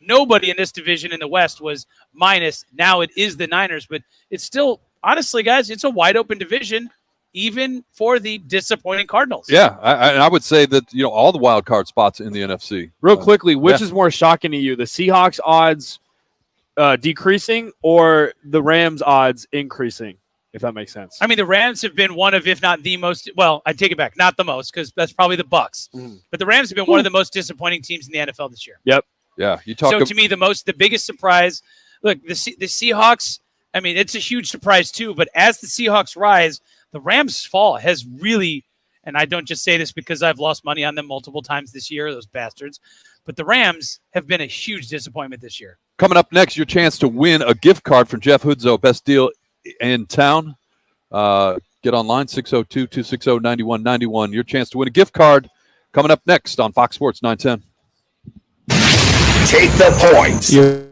Nobody in this division in the West was minus. Now it is the Niners, but it's still, honestly, guys, it's a wide open division, even for the disappointing Cardinals. Yeah, I would say that all the wild card spots in the NFC. Real quickly, which is more shocking to you, the Seahawks odds decreasing or the Rams odds increasing? If that makes sense. I mean, the Rams have been one of, if not the most, well, I take it back, not the most, because that's probably the Bucs. But the Rams have been one of the most disappointing teams in the NFL this year. Yep. Yeah. To me, the biggest surprise, look, the Seahawks, I mean, it's a huge surprise too, but as the Seahawks rise, the Rams' fall has really, and I don't just say this because I've lost money on them multiple times this year, those bastards, but the Rams have been a huge disappointment this year. Coming up next, your chance to win a gift card from Jeff Hoodzo, best deal in town. Get online, 602-260-9191. Your chance to win a gift card coming up next on Fox Sports 910. Take the points. Yeah.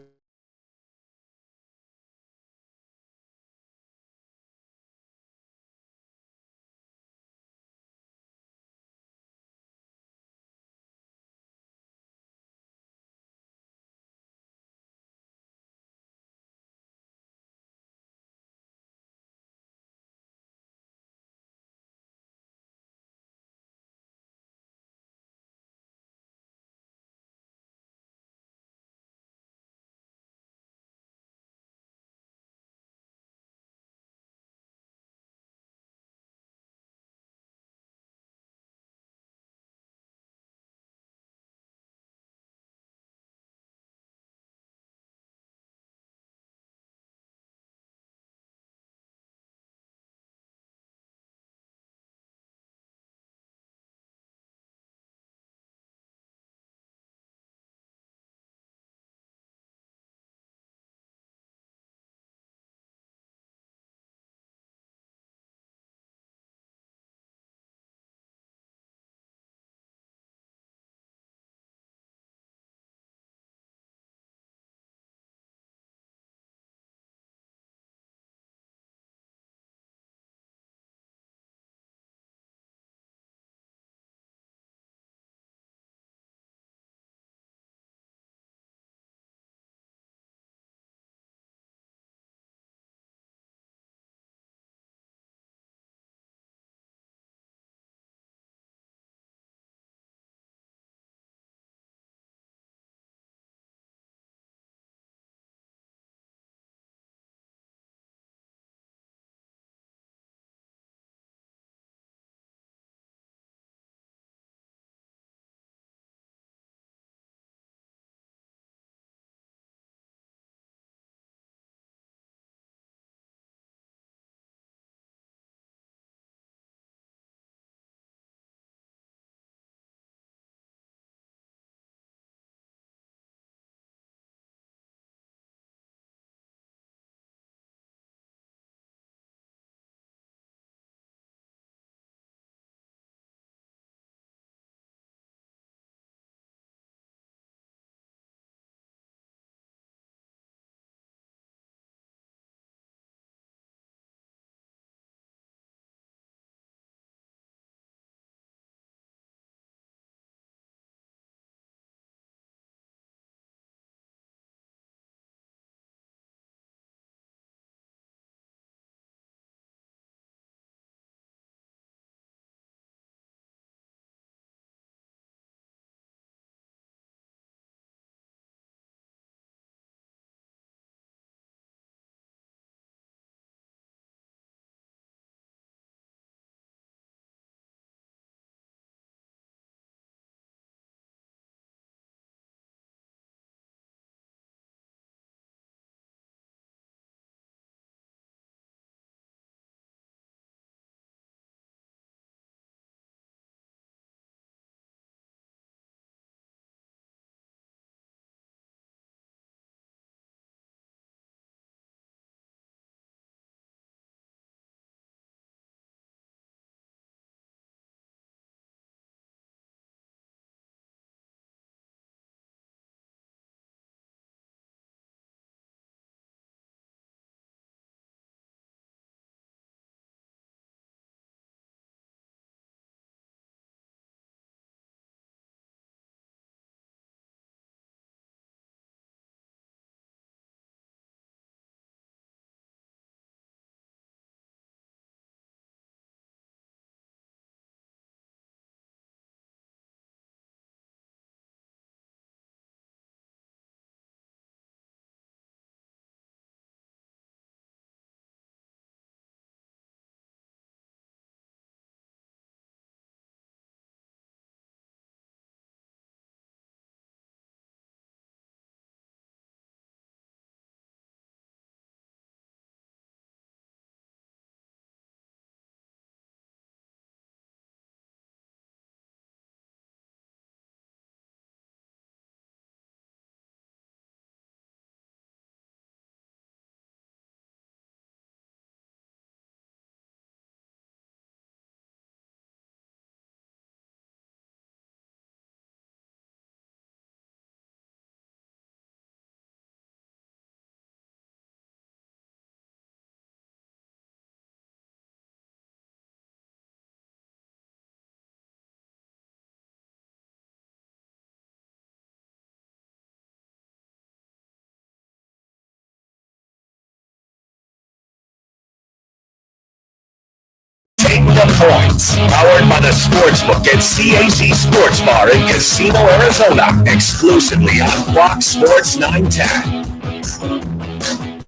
Points, powered by the Sportsbook at CAZ Sports Bar in Casino, Arizona, exclusively on Fox Sports 910.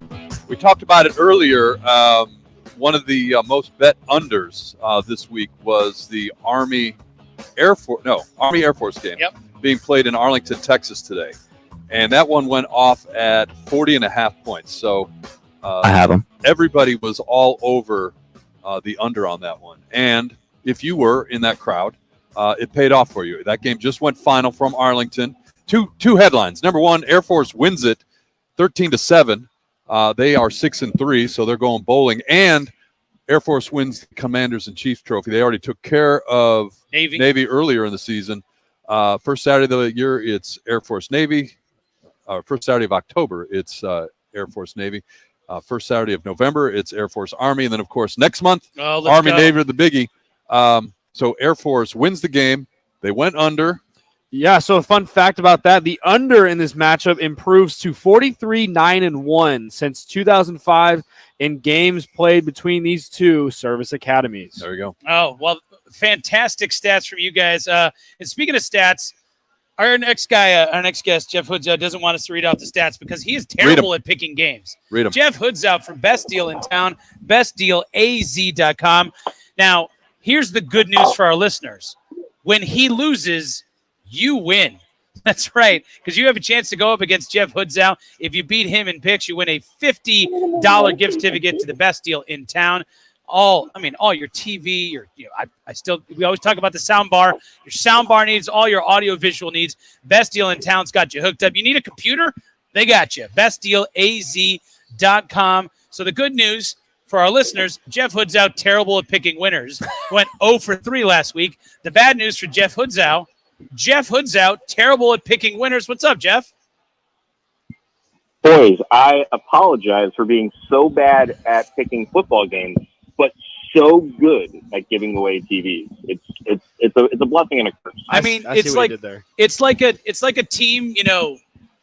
We talked about it earlier. One of the most bet unders this week was the Army Air Force game being played in Arlington, Texas today. And that one went off at 40.5 points. So I have them. Everybody was all over the under on that one. And if you were in that crowd, it paid off for you. That game just went final from Arlington. Two headlines. Number one, Air Force wins it 13-7. They are 6-3, so they're going bowling. And Air Force wins the Commanders in Chiefs Trophy. They already took care of Navy earlier in the season. First Saturday of the year, it's Air Force Navy. First Saturday of October, it's Air Force Navy. First Saturday of November, it's Air Force Army. And then, of course, next month, Army Navy are the biggie. So Air Force wins the game. They went under. Yeah, so a fun fact about that, the under in this matchup improves to 43-9-1 since 2005 in games played between these two service academies. There you go. Oh, well, fantastic stats from you guys. And speaking of stats, our next guest, Jeff Hoodzow, doesn't want us to read off the stats because he is terrible at picking games. Read them. Jeff Hoodzow from Best Deal in Town, bestdealaz.com. Now, here's the good news for our listeners. When he loses, you win. That's right, because you have a chance to go up against Jeff Hoodzow. If you beat him in picks, you win a $50 gift certificate to the Best Deal in Town. All your TV, we always talk about the sound bar. Your sound bar needs, all your audio visual needs. Best Deal in Town's got you hooked up. You need a computer? They got you. bestdealaz.com. So the good news for our listeners, Jeff Hoodzow, terrible at picking winners, went 0 for 3 last week. The bad news for Jeff Hoodzow, terrible at picking winners. What's up, Jeff? Boys, I apologize for being so bad at picking football games, but so good at giving away TVs. It's a blessing and a curse. I mean, it's like a team,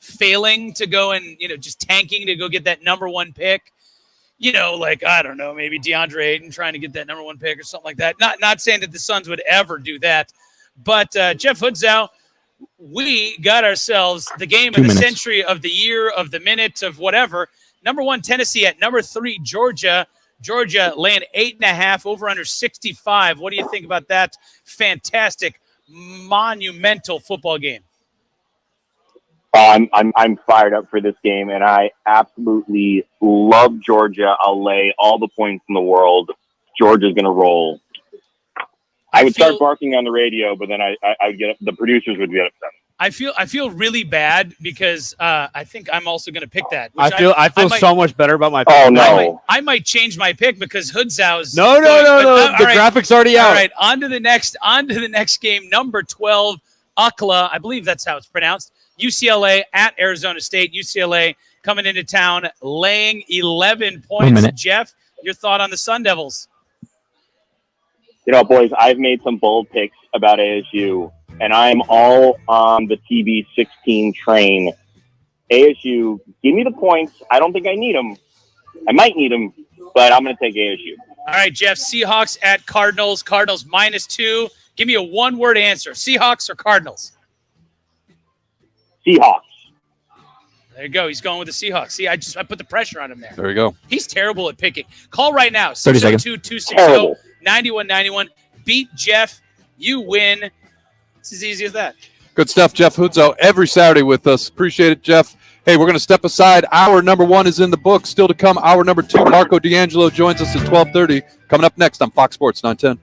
failing to go and just tanking to go get that number one pick. I don't know, maybe DeAndre Ayton trying to get that number one pick or something like that. Not saying that the Suns would ever do that, but Jeff Hoodzow, we got ourselves the game of the century, of the year, of the minute, of whatever. Number 1, Tennessee at number 3, Georgia. Georgia laying 8.5, over under 65. What do you think about that fantastic, monumental football game? I'm fired up for this game, and I absolutely love Georgia. I'll lay all the points in the world. Georgia's going to roll. I would start barking on the radio, but then I would get up, the producers would get upset. I feel really bad because I think I'm also going to pick that. I feel so much better about my pick. Oh no! I might change my pick because Hoodzow's no. The graphics already out. All right, on to the next game. Number 12, UCLA. I believe that's how it's pronounced. UCLA at Arizona State. UCLA coming into town, laying 11 points. Jeff, your thought on the Sun Devils? Boys, I've made some bold picks about ASU, and I'm all on the TB16 train. ASU, give me the points. I don't think I need them. I might need them, but I'm going to take ASU. All right, Jeff, Seahawks at Cardinals. Cardinals -2. Give me a one-word answer. Seahawks or Cardinals? Seahawks. There you go. He's going with the Seahawks. See, I put the pressure on him there. There you go. He's terrible at picking. Call right now. 602-260-9191. Beat Jeff. You win. It's as easy as that. Good stuff, Jeff Hoodzow, every Saturday with us. Appreciate it, Jeff. Hey, we're going to step aside. Hour number 1 is in the book. Still to come, hour number 2. Marco D'Angelo joins us at 12:30. Coming up next on Fox Sports 910.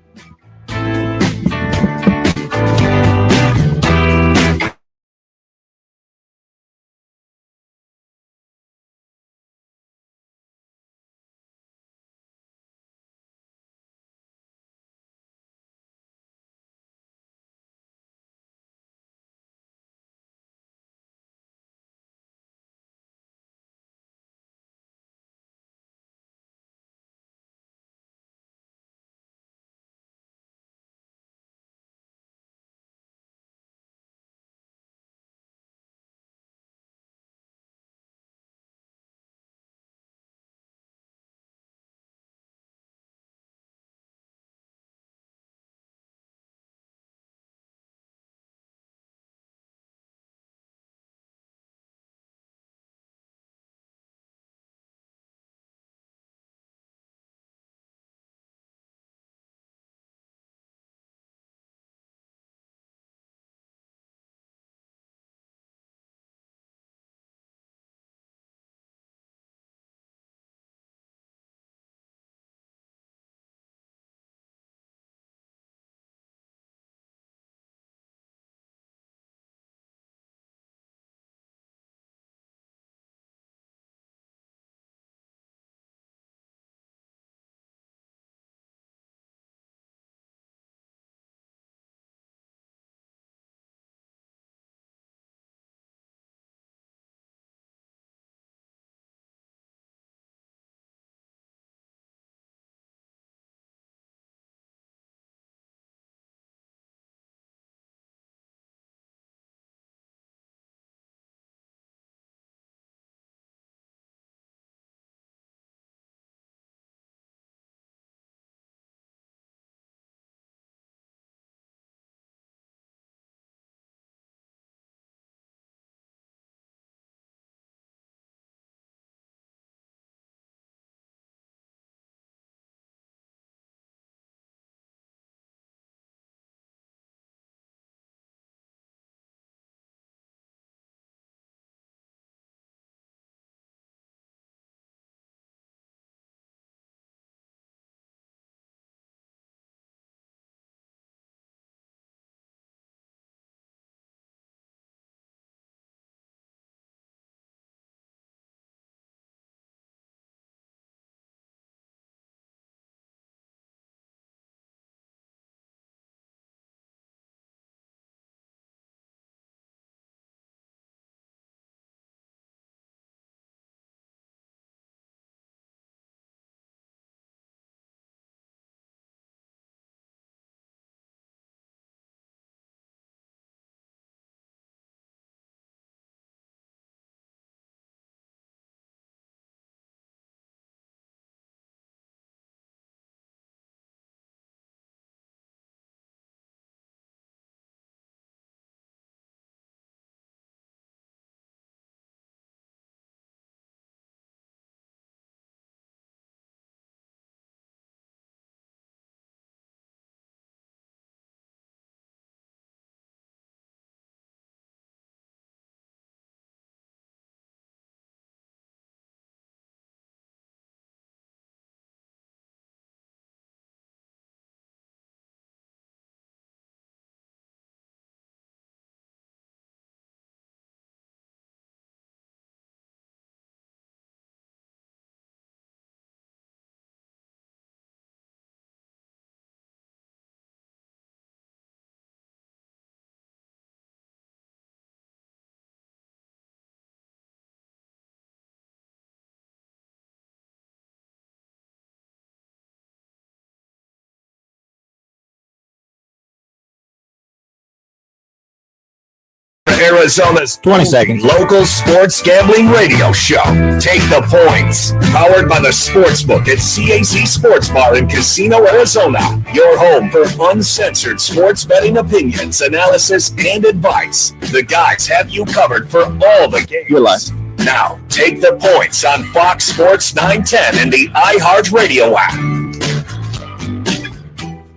Arizona's 20 seconds. local sports gambling radio show. Take the points. Powered by the Sportsbook at CAZ Sports Bar in Casino, Arizona. Your home for uncensored sports betting opinions, analysis, and advice. The guys have you covered for all the games. You're live. Now, take the points on Fox Sports 910 and the iHeartRadio app.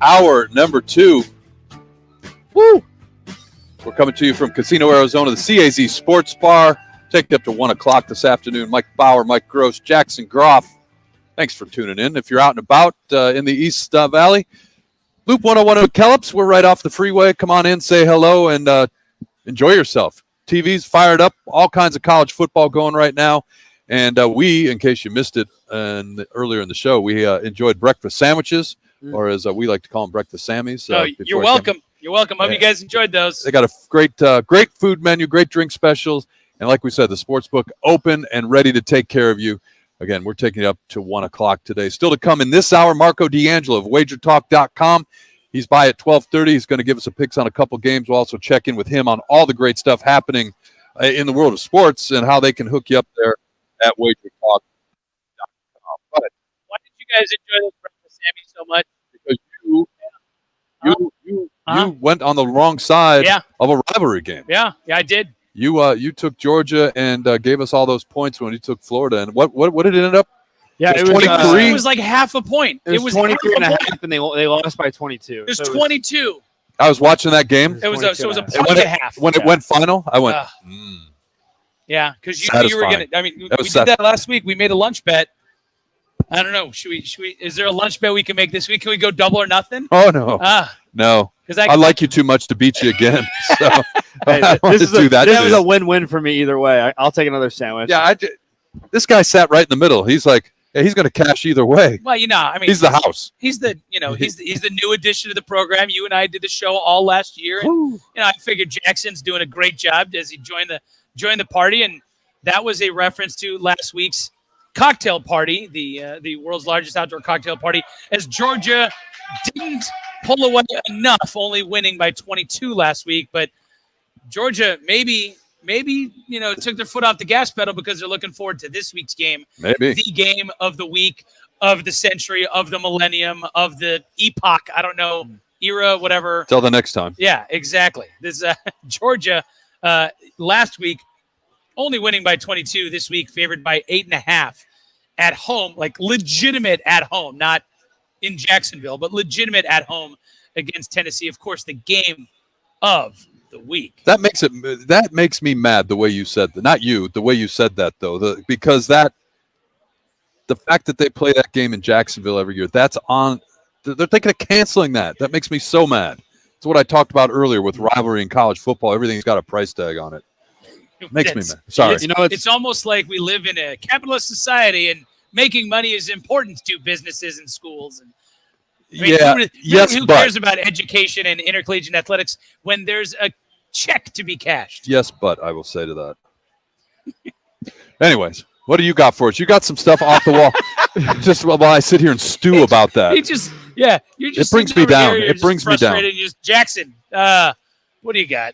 Hour number 2. Woo! We're coming to you from Casino, Arizona, the CAZ Sports Bar. Take you up to 1 o'clock this afternoon. Mike Bauer, Mike Gross, Jackson Groff. Thanks for tuning in. If you're out and about in the East Valley, Loop 101 at McKellips. We're right off the freeway. Come on in, say hello, and enjoy yourself. TV's fired up. All kinds of college football going right now. And we, in case you missed it earlier in the show, we enjoyed breakfast sandwiches, or as we like to call them, breakfast Sammies. You're welcome. You're welcome. Hope you guys enjoyed those. They got a great food menu, great drink specials. And like we said, the Sportsbook open and ready to take care of you. Again, we're taking you up to 1 o'clock today. Still to come in this hour, Marco D'Angelo of WagerTalk.com. He's by at 12:30. He's going to give us a picks on a couple games. We'll also check in with him on all the great stuff happening in the world of sports and how they can hook you up there at WagerTalk.com. But why did you guys enjoy those breakfast Sammy so much? Because you went on the wrong side of a rivalry game. Yeah, I did. You took Georgia and gave us all those points when you took Florida. And what did it end up? Yeah, it was 23. It was like half a point. It was 23 and a half, and they lost by 22. It was 22. I was watching that game. It was a point and a half. When it went final, I went, Yeah, because you were going to. I mean, we did that last week. We made a lunch bet. I don't know. Should we? Is there a lunch bet we can make this week? Can we go double or nothing? Oh, no. No. Because I like you too much to beat you again. So this is a win-win for me either way. I'll take another sandwich. Yeah, this guy sat right in the middle. He's like, he's going to cash either way. Well, I mean, he's the house. He's the new addition to the program. You and I did the show all last year, and I figured Jackson's doing a great job as he joined the party, and that was a reference to last week's cocktail party, the world's largest outdoor cocktail party, as Georgia didn't pull away enough, only winning by 22 last week, but Georgia maybe took their foot off the gas pedal because they're looking forward to this week's game. Maybe the game of the week, of the century, of the millennium, of the epoch. I don't know, era, whatever. Till the next time. Yeah, exactly. This Georgia last week only winning by 22. This week favored by 8.5 at home, like legitimate at home, not in Jacksonville, but legitimate at home against Tennessee. Of course, the game of the week. That makes me mad the way you said that. Not you, the way you said that though, because the fact that they play that game in Jacksonville every year, that's on. They're thinking of canceling that. That makes me so mad. It's what I talked about earlier with rivalry in college football. Everything's got a price tag on it. Makes me mad. Sorry. It's almost like we live in a capitalist society and making money is important to businesses and schools. And who cares about education and intercollegiate athletics when there's a check to be cashed? Yes, but I will say to that. Anyways, what do you got for us? You got some stuff off the wall. Just while I sit here and stew about that. It brings me down. It brings me down. Jackson, what do you got?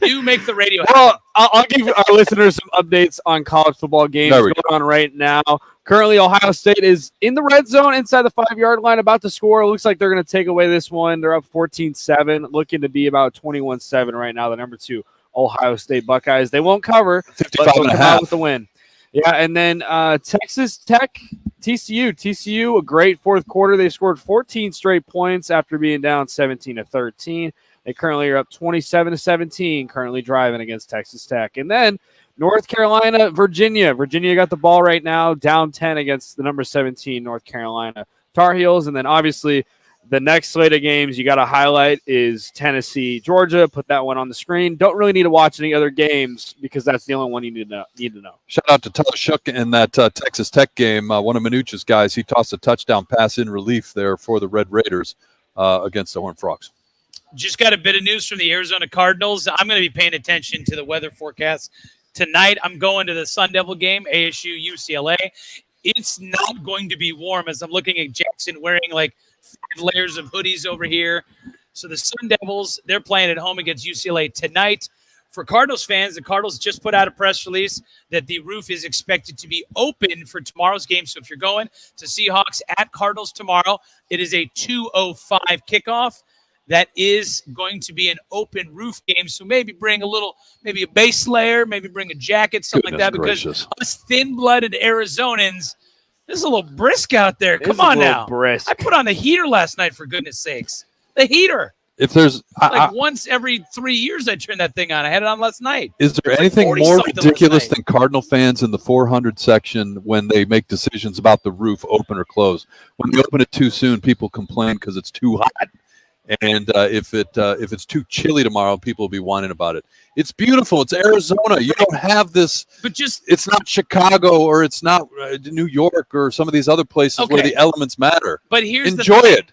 You make the radio. Well, I'll give our listeners some updates on college football games going on right now. Currently, Ohio State is in the red zone inside the 5-yard line, about to score. It looks like they're going to take away this one. They're up 14-7, looking to be about 21-7 right now. The number 2 Ohio State Buckeyes. They won't cover, 55.5 with the win. Yeah, and then Texas Tech, TCU, a great fourth quarter. They scored 14 straight points after being down 17-13. They currently are up 27-17, currently driving against Texas Tech. And then North Carolina, Virginia. Virginia got the ball right now, down 10 against the number 17 North Carolina Tar Heels. And then obviously the next slate of games you got to highlight is Tennessee, Georgia. Put that one on the screen. Don't really need to watch any other games because that's the only one you need to know. Shout out to Tyler Shook in that Texas Tech game. One of Minucci's guys, he tossed a touchdown pass in relief there for the Red Raiders against the Horned Frogs. Just got a bit of news from the Arizona Cardinals. I'm going to be paying attention to the weather forecast tonight. I'm going to the Sun Devil game, ASU UCLA. It's not going to be warm as I'm looking at Jackson wearing like 5 layers of hoodies over here. So the Sun Devils, they're playing at home against UCLA tonight for Cardinals fans, the Cardinals just put out a press release that the roof is expected to be open for tomorrow's game. So if you're going to Seahawks at Cardinals tomorrow, it is a 2:05 kickoff. That is going to be an open roof game. So maybe bring maybe a base layer, maybe bring a jacket, something like that. Because us thin-blooded Arizonans, this is a little brisk out there. Come on now. Brisk. I put on the heater last night, for goodness sakes. The heater. If there's once every 3 years, I turn that thing on. I had it on last night. Is there anything more ridiculous than Cardinal fans in the 400 section when they make decisions about the roof open or close? When they open it too soon, people complain because it's too hot. And if it's too chilly tomorrow, people will be whining about it. It's beautiful. It's Arizona. You don't have this. But it's not Chicago or it's not New York or some of these other places where the elements matter. But enjoy it.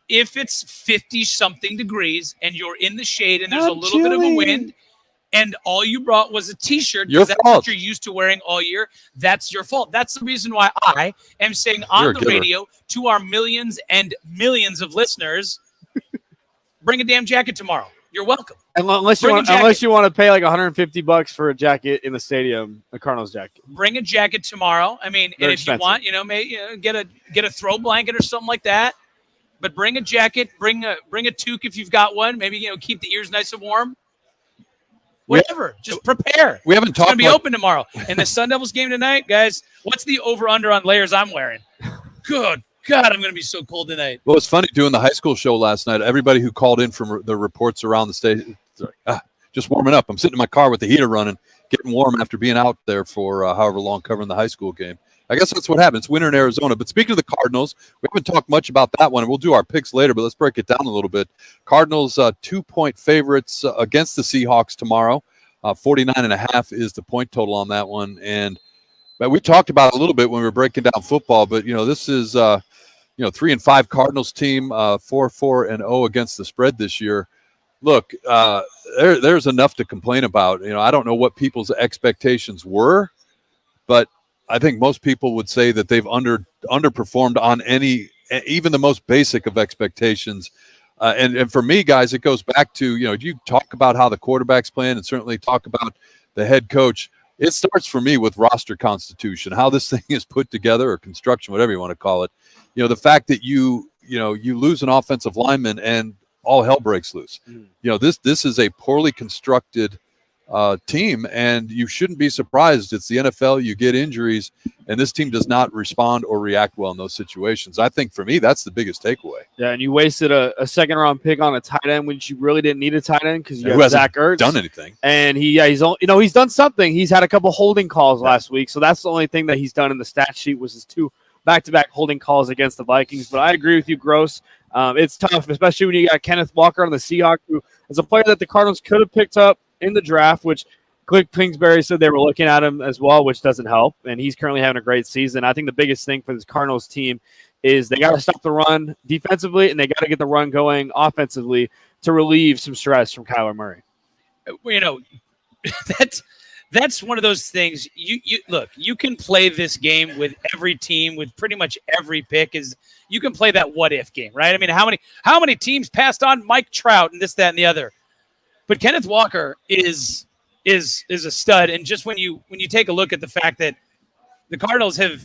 If it's 50-something degrees and you're in the shade and there's a little bit of a wind and all you brought was a T-shirt because that's what you're used to wearing all year, that's your fault. That's the reason why I am saying on the radio to our millions and millions of listeners, bring a damn jacket tomorrow. You're welcome. Unless you want to pay like $150 for a jacket in the stadium, a Cardinals jacket. Bring a jacket tomorrow. I mean, and if you want, get a throw blanket or something like that. But bring a jacket, bring a toque if you've got one. Maybe keep the ears nice and warm. Whatever, just prepare. We haven't talked. It's gonna be open tomorrow. And the Sun Devils game tonight, guys. What's the over/under on layers I'm wearing? Good God, I'm gonna be so cold tonight. Well, it's funny doing the high school show last night. Everybody who called in from the reports around the state, just warming up. I'm sitting in my car with the heater running, getting warm after being out there for however long covering the high school game. I guess that's what happens. It's winter in Arizona. But speaking of the Cardinals, we haven't talked much about that one, and we'll do our picks later, but let's break it down a little bit. Cardinals 2-point favorites against the Seahawks tomorrow. 49.5 is the point total on that one. But we talked about it a little bit when we were breaking down football, but, this is, 3-5 Cardinals team, 4-4-0 against the spread this year. Look, there's enough to complain about. I don't know what people's expectations were, but I think most people would say that they've underperformed on even the most basic of expectations. And for me, guys, it goes back to, you talk about how the quarterback's playing and certainly talk about the head coach. It starts for me with roster constitution, how this thing is put together or construction, whatever you want to call it. The fact that you lose an offensive lineman and all hell breaks loose. This is a poorly constructed team, and you shouldn't be surprised. It's the NFL. You get injuries, and this team does not respond or react well in those situations. I think for me, that's the biggest takeaway. Yeah, and you wasted a second-round pick on a tight end, which you really didn't need a tight end because you have Zach Ertz. Done anything? And he's done something. He's had a couple holding calls last week, so that's the only thing that he's done in the stat sheet was his 2 back-to-back holding calls against the Vikings. But I agree with you, Gross. It's tough, especially when you got Kenneth Walker on the Seahawks, who is a player that the Cardinals could have picked up in the draft, which Cliff Kingsbury said they were looking at him as well, which doesn't help. And he's currently having a great season. I think the biggest thing for this Cardinals team is they got to stop the run defensively, and they got to get the run going offensively to relieve some stress from Kyler Murray. That's one of those things. You can play this game with every team, with pretty much every pick. You can play that what if game, right? I mean, how many teams passed on Mike Trout and this, that, and the other? But Kenneth Walker is a stud, and just when you take a look at the fact that the Cardinals have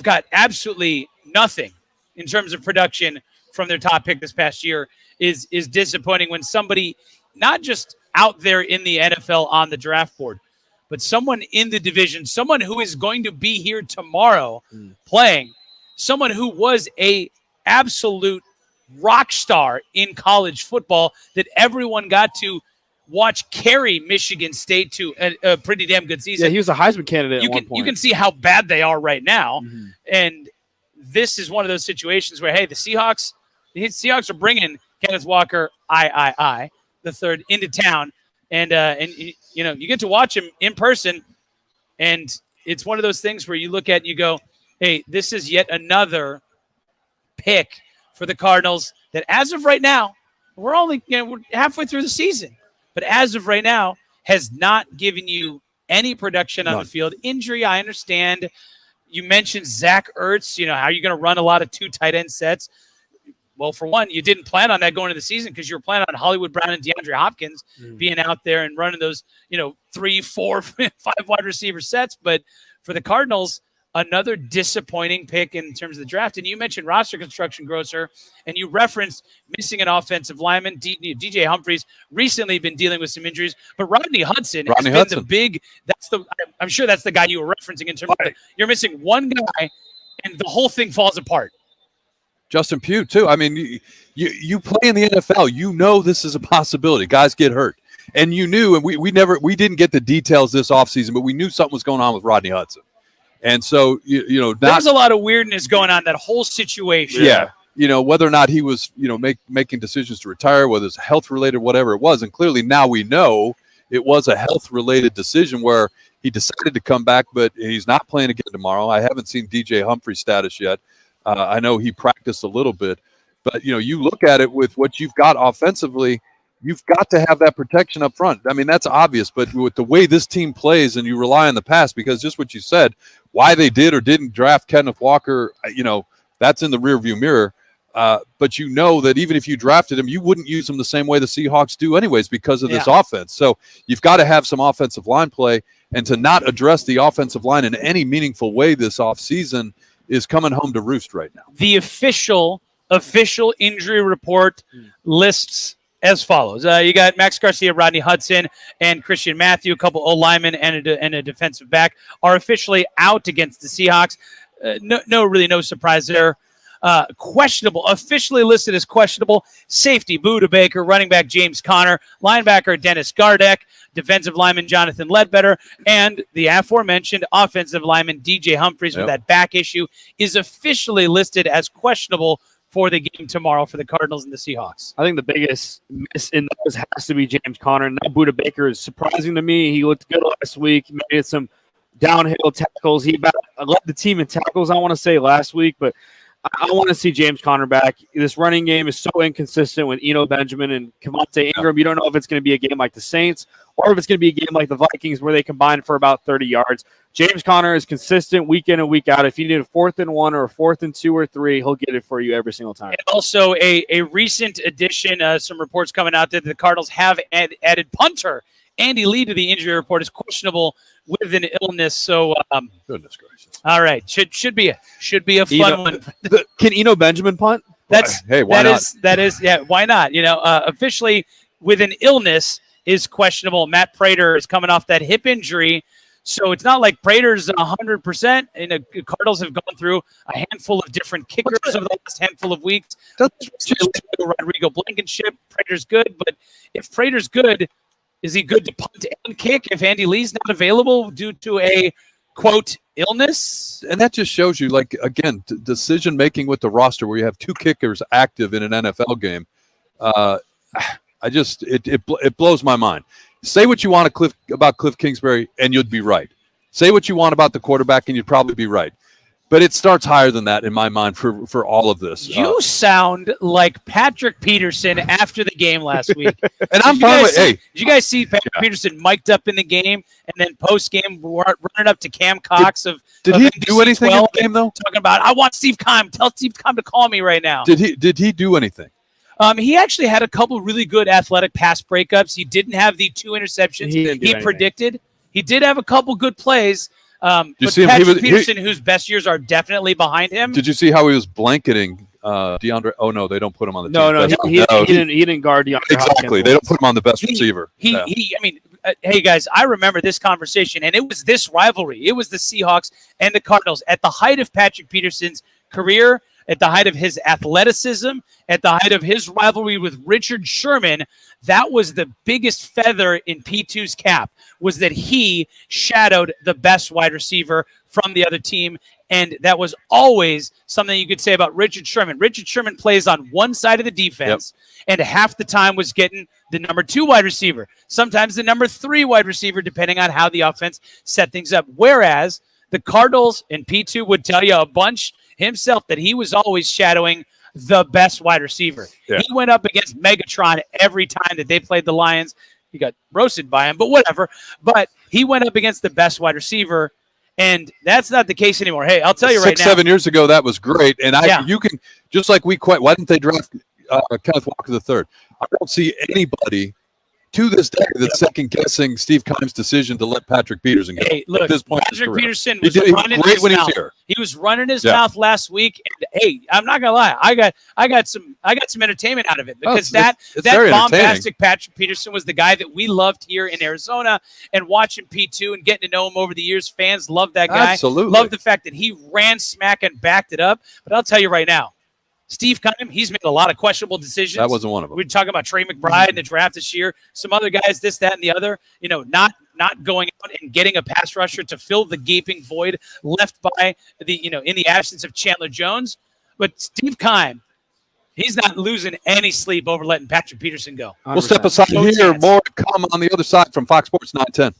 got absolutely nothing in terms of production from their top pick this past year is disappointing. When somebody not just out there in the NFL on the draft board, but someone in the division, someone who is going to be here tomorrow playing, someone who was a absolute rock star in college football that everyone got to watch carry Michigan State to a pretty damn good season. Yeah, he was a Heisman candidate at one point. You can see how bad they are right now. Mm-hmm. And this is one of those situations where, hey, the Seahawks are bringing Kenneth Walker, the third, into town. And you get to watch him in person. And it's one of those things where you look at and you go, hey, this is yet another pick for the Cardinals that as of right now, we're halfway through the season, but as of right now has not given you any production on the field. Injury, I understand. You mentioned Zach Ertz, how you're going to run a lot of 2 tight end sets. Well, for one, you didn't plan on that going into the season because you were planning on Hollywood Brown and DeAndre Hopkins being out there and running those, 3, 4, 5 wide receiver sets. But for the Cardinals, another disappointing pick in terms of the draft. And you mentioned roster construction, Grosser, and you referenced missing an offensive lineman. DJ Humphries recently been dealing with some injuries, but Rodney Hudson has been the big. I'm sure that's the guy you were referencing in terms of you're missing one guy, and the whole thing falls apart. Justin Pugh too. I mean, you play in the NFL. You know this is a possibility. Guys get hurt, and you knew. And we didn't get the details this offseason, but we knew something was going on with Rodney Hudson. And so there's a lot of weirdness going on that whole situation. Yeah, whether or not he was making decisions to retire, whether it's health related, whatever it was, and clearly now we know it was a health related decision where he decided to come back, but he's not playing again tomorrow. I haven't seen DJ Humphrey's status yet. I know he practiced a little bit, but you look at it with what you've got offensively, you've got to have that protection up front. I mean, that's obvious, but with the way this team plays and you rely on the pass, because just what you said, why they did or didn't draft Kenneth Walker, that's in the rearview mirror. But you know that even if you drafted him, you wouldn't use him the same way the Seahawks do anyways because of this offense. So you've got to have some offensive line play, and to not address the offensive line in any meaningful way this offseason is coming home to roost right now. The official injury report lists as follows. You got Max Garcia, Rodney Hudson, and Christian Matthew, a couple O-linemen and a defensive back, are officially out against the Seahawks. No surprise there. Questionable, officially listed as questionable. Safety, Budda Baker. Running back, James Conner. Linebacker, Dennis Gardeck. Defensive lineman, Jonathan Ledbetter. And the aforementioned offensive lineman, DJ Humphries, with that back issue, is officially listed as questionable for the game tomorrow for the Cardinals and the Seahawks. I think the biggest miss in those has to be James Conner. Now, Budda Baker is surprising to me. He looked good last week. He made some downhill tackles. He led the team in tackles, I want to say, last week, but I want to see James Conner back. This running game is so inconsistent with Eno Benjamin and Kevontae Ingram. You don't know if it's going to be a game like the Saints or if it's going to be a game like the Vikings where they combine for about 30 yards. James Conner is consistent week in and week out. If you need a 4th and 1 or a 4th and 2 or 3, he'll get it for you every single time. And also a recent addition, some reports coming out that the Cardinals have added punter Andy Lee to the injury report is questionable with an illness. So, goodness gracious. All right, should be a fun one. Can Eno Benjamin punt? Why not? Why not? Officially with an illness is questionable. Matt Prater is coming off that hip injury, so it's not like Prater's 100%. And the Cardinals have gone through a handful of different kickers over the last handful of weeks. Rodrigo Blankenship, Prater's good, but if Prater's good, is he good to punt and kick if Andy Lee's not available due to a, quote, illness? And that just shows you, like, again, decision-making with the roster where you have 2 kickers active in an NFL game. It blows my mind. Say what you want about Cliff Kingsbury, and you'd be right. Say what you want about the quarterback, and you'd probably be right. But it starts higher than that in my mind for all of this. You sound like Patrick Peterson after the game last week. And I'm fine with, did you guys see Patrick Peterson mic'd up in the game and then post-game running up to Cam Cox Did he do anything in the game, though? Talking about, I want Steve Keim. Tell Steve Keim to call me right now. Did he do anything? He actually had a couple really good athletic pass breakups. He didn't have the 2 interceptions he predicted. He did have a couple good plays. But Patrick Peterson, whose best years are definitely behind him. Did you see how he was blanketing DeAndre? Oh, no, they don't put him on the team. He didn't guard DeAndre. Exactly. They don't put him on the best receiver. Hey, guys, I remember this conversation, and it was this rivalry. It was the Seahawks and the Cardinals at the height of Patrick Peterson's career, at the height of his athleticism, at the height of his rivalry with Richard Sherman. That was the biggest feather in P2's cap, was that he shadowed the best wide receiver from the other team, and that was always something you could say about Richard Sherman. Richard Sherman plays on one side of the defense, and half the time was getting the number 2 wide receiver, sometimes the number 3 wide receiver, depending on how the offense set things up. Whereas the Cardinals and P2 would tell you a bunch himself that he was always shadowing the best wide receiver. Yeah. He went up against Megatron every time that they played the Lions. He got roasted by him, but whatever. But he went up against the best wide receiver, And that's not the case anymore. Hey, I'll tell you right now. 6-7 years ago, that was great. And you can, just like why didn't they draft Kenneth Walker III? I don't see anybody to this day that's second guessing Steve Keim's decision to let Patrick Peterson go. Hey, look, at this point Patrick Peterson was running great his when mouth. he was here. He was running his mouth last week. And hey, I'm not gonna lie, I got some entertainment out of it because that bombastic Patrick Peterson was the guy that we loved here in Arizona, and watching P2 and getting to know him over the years, fans love that guy. Absolutely, love the fact that he ran smack and backed it up. But I'll tell you right now, Steve Keim, he's made a lot of questionable decisions. That wasn't one of them. We're talking about Trey McBride in the draft this year. Some other guys, this, that, and the other, not going out and getting a pass rusher to fill the gaping void left by in the absence of Chandler Jones. But Steve Keim, he's not losing any sleep over letting Patrick Peterson go. 100%. We'll step aside here. More to come on the other side from Fox Sports 910.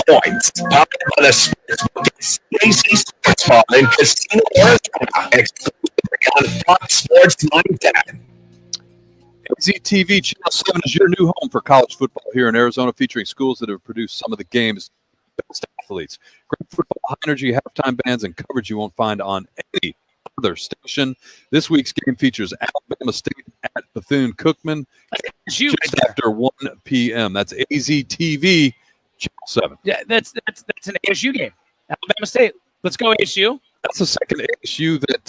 Points, powered by the Sportsbook at CAZ Sports Bar in Casino, Arizona, exclusively on Fox Sports 910. CAZ Channel 7 is your new home for college football here in Arizona, featuring schools that have produced some of the game's best athletes. Great football, high-energy halftime bands, and coverage you won't find on any other station. This week's game features Alabama State at Bethune-Cookman just after 1 p.m. That's AZTV Channel 7. Yeah, that's an ASU game. Alabama State. Let's go ASU. That's the second ASU that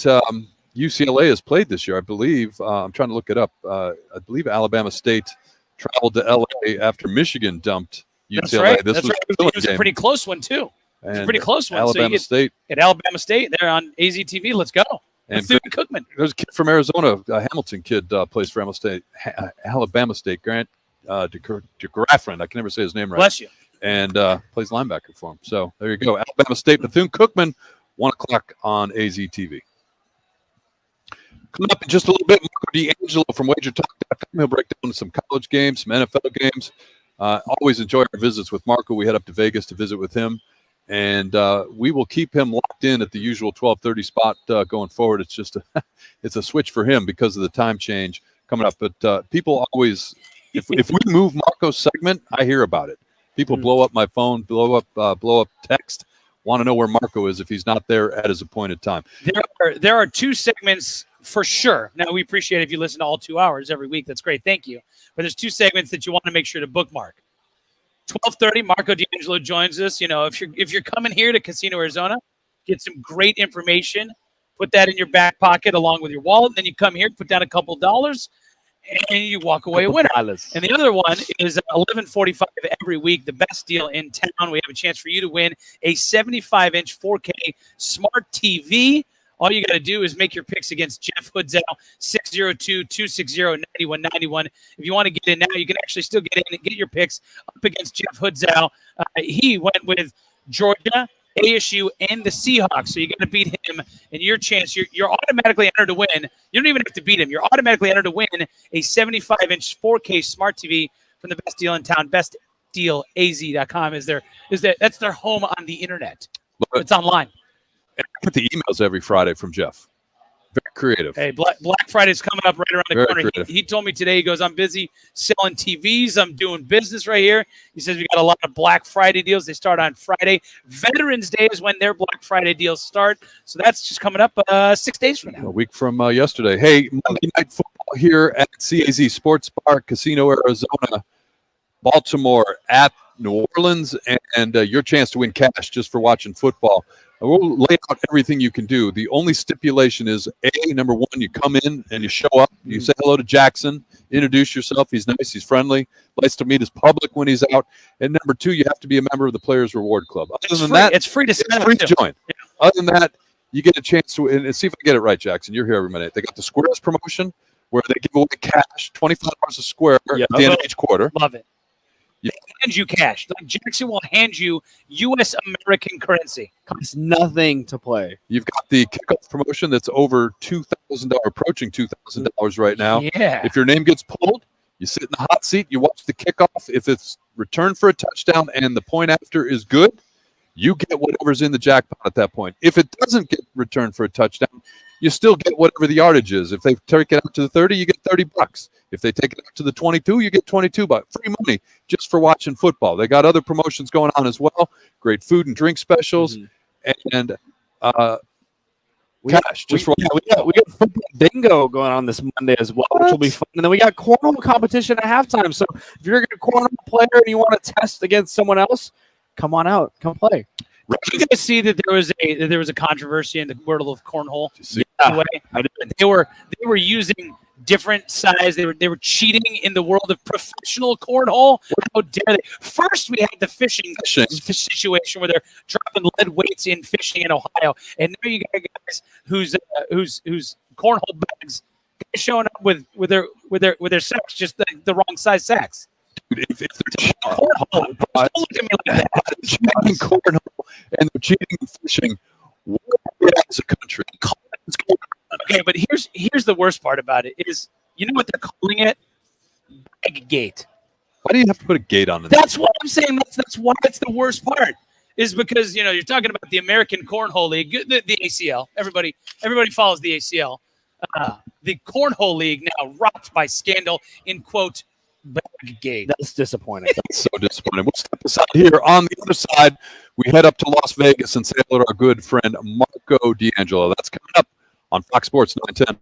UCLA has played this year, I believe. I'm trying to look it up. I believe Alabama State traveled to LA after Michigan dumped UCLA. That's right. This was It was a pretty close one, too. It was a pretty close one. Alabama State. At Alabama State, they're on AZTV. Let's go. And Cookman. There's a kid from Arizona, a Hamilton kid, plays for Alabama State, Grant DeGraffin. I can never say his name right. Bless you. And plays linebacker for him. So there you go. Alabama State, Bethune-Cookman, 1 o'clock on AZTV. Coming up in just a little bit, Marco D'Angelo from WagerTalk.com. He'll break down some college games, some NFL games. Always enjoy our visits with Marco. We head up to Vegas to visit with him. And we will keep him locked in at the usual 12:30 spot going forward. It's just it's a switch for him because of the time change coming up. But people always, if we move Marco's segment, I hear about it. People blow up my phone, blow up text, want to know where Marco is if he's not there at his appointed time. There are 2 segments for sure. Now, we appreciate if you listen to all 2 hours every week. That's great. Thank you. But there's 2 segments that you want to make sure to bookmark. 12:30, Marco D'Angelo joins us. You know, if you're coming here to Casino, Arizona, get some great information. Put that in your back pocket along with your wallet. Then you come here, put down a couple $, and you walk away a winner. And the other one is 11:45 every week, the best deal in town. We have a chance for you to win a 75-inch 4K smart TV. All you got to do is make your picks against Jeff Hoodzell, 602-260-9191. If you want to get in now, you can actually still get in and get your picks up against Jeff Hoodzell. He went with Georgia, ASU, and the Seahawks. So you got to beat him, and your chance, you're automatically entered to win. You don't even have to beat him. You're automatically entered to win a 75-inch 4K smart TV from the best deal in town. BestDealAZ.com that's their home on the internet. It's online. I get the emails every Friday from Jeff. Very creative. Hey, Black Friday's coming up right around the corner. He told me today, he goes, I'm busy selling TVs. I'm doing business right here. He says we got a lot of Black Friday deals. They start on Friday. Veterans Day is when their Black Friday deals start. So that's just coming up 6 days from now. A week from yesterday. Hey, Monday Night Football here at CAZ Sports Bar, Casino, Arizona. Baltimore at New Orleans, and your chance to win cash just for watching football. We'll lay out everything you can do. The only stipulation is, number one, you come in and you show up. You say hello to Jackson, introduce yourself. He's nice, he's friendly, likes to meet his public when he's out. And number two, you have to be a member of the Players Reward Club. Other than that, it's free to sign up. Free to join. Yeah. Other than that, you get a chance to, and see if I get it right, Jackson. You're here every minute. They got the Squares promotion where they give away cash, $25 a square at the end of each quarter. Love it. They hand you cash. Like Jackson will hand you U.S. American currency. Costs nothing to play. You've got the kickoff promotion that's over $2,000, approaching $2,000 right now. Yeah. If your name gets pulled, you sit in the hot seat, you watch the kickoff. If it's returned for a touchdown and the point after is good, you get whatever's in the jackpot at that point. If it doesn't get returned for a touchdown, you still get whatever the yardage is. If they take it out to the 30, you get $30. If they take it out to the 22, you get $22. Free money just for watching football. They got other promotions going on as well. Great food and drink specials, and cash just for we got football bingo going on this Monday as well, which will be fun. And then we got cornhole competition at halftime. So if you're a good cornhole player and you want to test against someone else, come on out, come play. Did you guys see that there was a controversy in the world of cornhole? Yeah, they were using different size. They were cheating in the world of professional cornhole. How dare they? First, we had the fishing situation where they're dropping lead weights in fishing in Ohio, and now you got guys whose cornhole bags showing up with their sacks, just the wrong size sacks. Dude, if they're cheating cornhole, don't look at me like that. Cheating cornhole and they're cheating in fishing, where are we at as a country? Okay, but here's the worst part about it is, you know what they're calling it? Bag gate. Why do you have to put a gate on it? That's what I'm saying. That's why it's the worst part. Is because you're talking about the American Cornhole League, the ACL. Everybody follows the ACL. The Cornhole League now rocked by scandal in quote gate. That's disappointing. That's so disappointing. We'll step aside here. On the other side, we head up to Las Vegas and say hello to our good friend Marco D'Angelo. That's coming up on Fox Sports 910.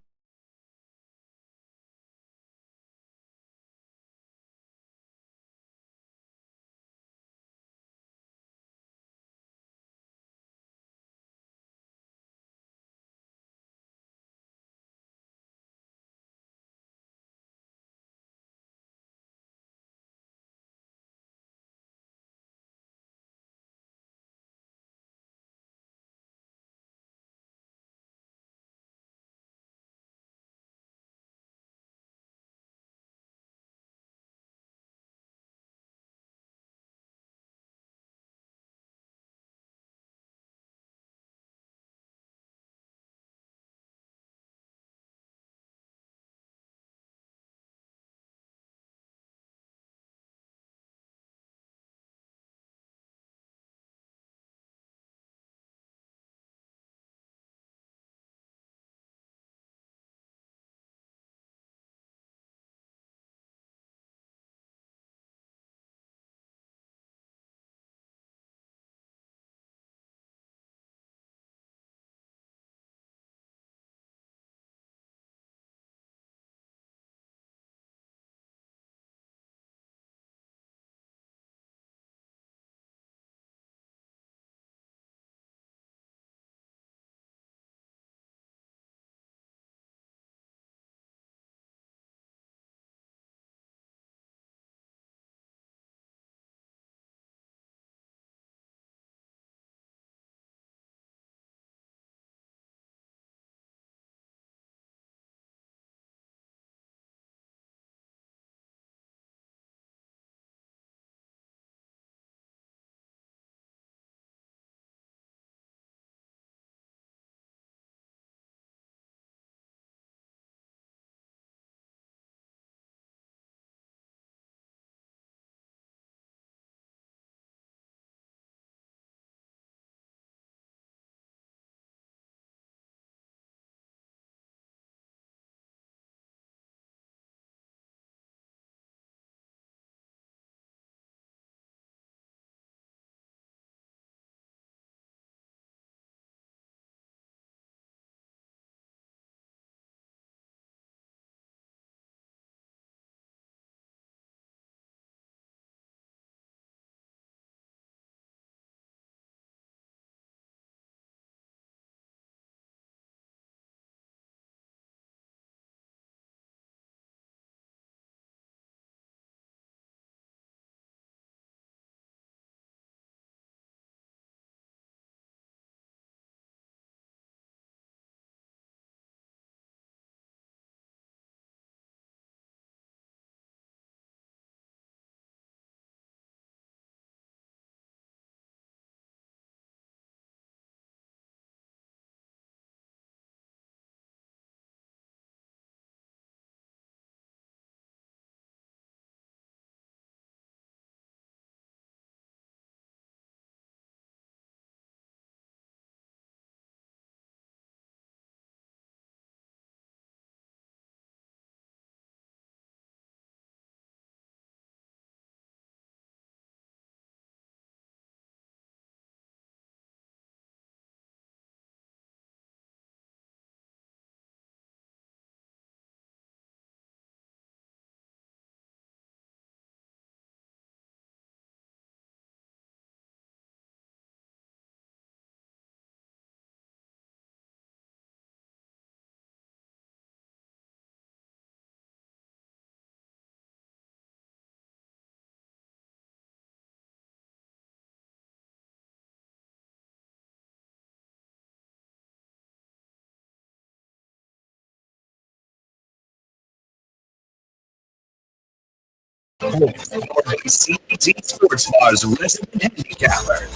CAZ Sports Bar's resident handicapper.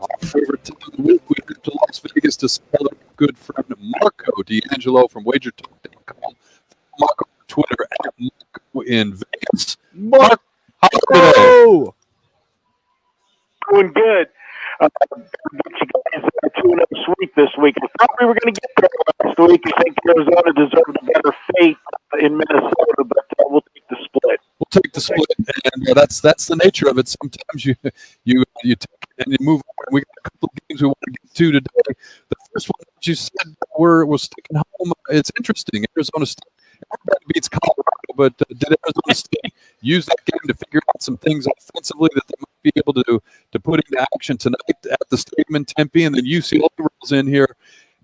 Our favorite time of the week, we Vegas to say hello to good friend Marco D'Angelo from WagerTalk.com. Marco on Twitter at Marco in Vegas. Mark, how are you today? Doing good. You guys 2-0 sweep this week. I thought we were going to get there last week. I think Arizona deserved a better fate in Minnesota, but we'll take the split. We'll take the split, and that's the nature of it. Sometimes you take it and you move on. We got a couple of games we want to get to today. The first one that you said we're sticking home. It's interesting. Arizona State. Everybody beats Colorado, but did Arizona State use that game to figure out some things offensively that they might be able to put into action tonight at the stadium in Tempe, and then UCLA rolls in here.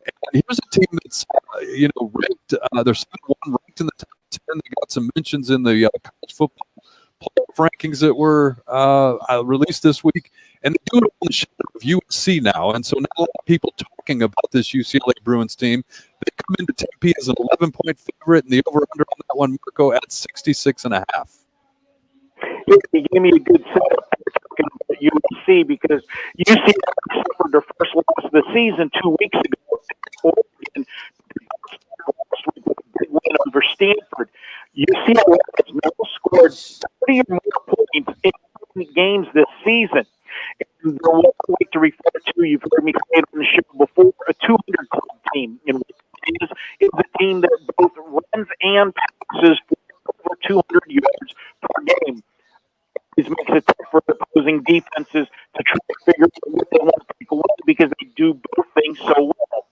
And here's a team that's ranked. They're 7-1, ranked in the top 10. They got some mentions in the college football playoff rankings that were released this week, and they do it on the shadow of USC now. And so now a lot of people talking about this UCLA Bruins team. They come into Tempe as an 11-point favorite, and the over/under on that one, Marco, at 66.5. You gave me a good setup talking about USC because UCLA suffered their first loss of the season 2 weeks ago. Oregon last week with a big win over Stanford. UCLA has now scored 30 or more points in games this season. And they're one way to refer to, you've heard me say it on the show before, a 200 club team. And what it is a team that both runs and passes for over 200 yards per game. This makes it tough for opposing defenses to try to figure out what they want to take away because they do both things so well.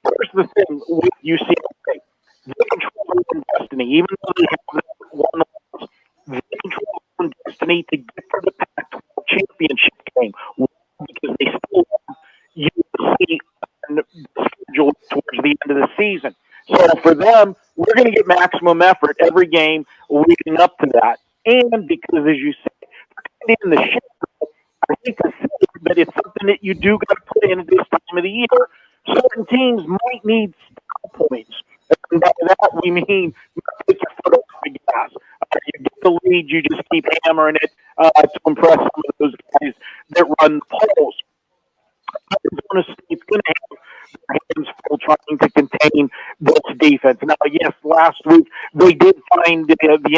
Here's the thing with UCLA. They control their own destiny. Even though they have that one loss, they control their own destiny to get to the Pac-12 championship game because they still have USC on the schedule towards the end of the season. So for them, we're going to get maximum effort every game leading up to that. And because, as you said, in the show, I hate to say it, but it's something that you do got to put in at this time of the year. Certain teams might need style points. And by that, we mean take your foot off the gas. You get the lead, you just keep hammering it to impress some of those guys that run the polls. Arizona State's going to have their hands full trying to contain this defense. Now, yes, last week they did find the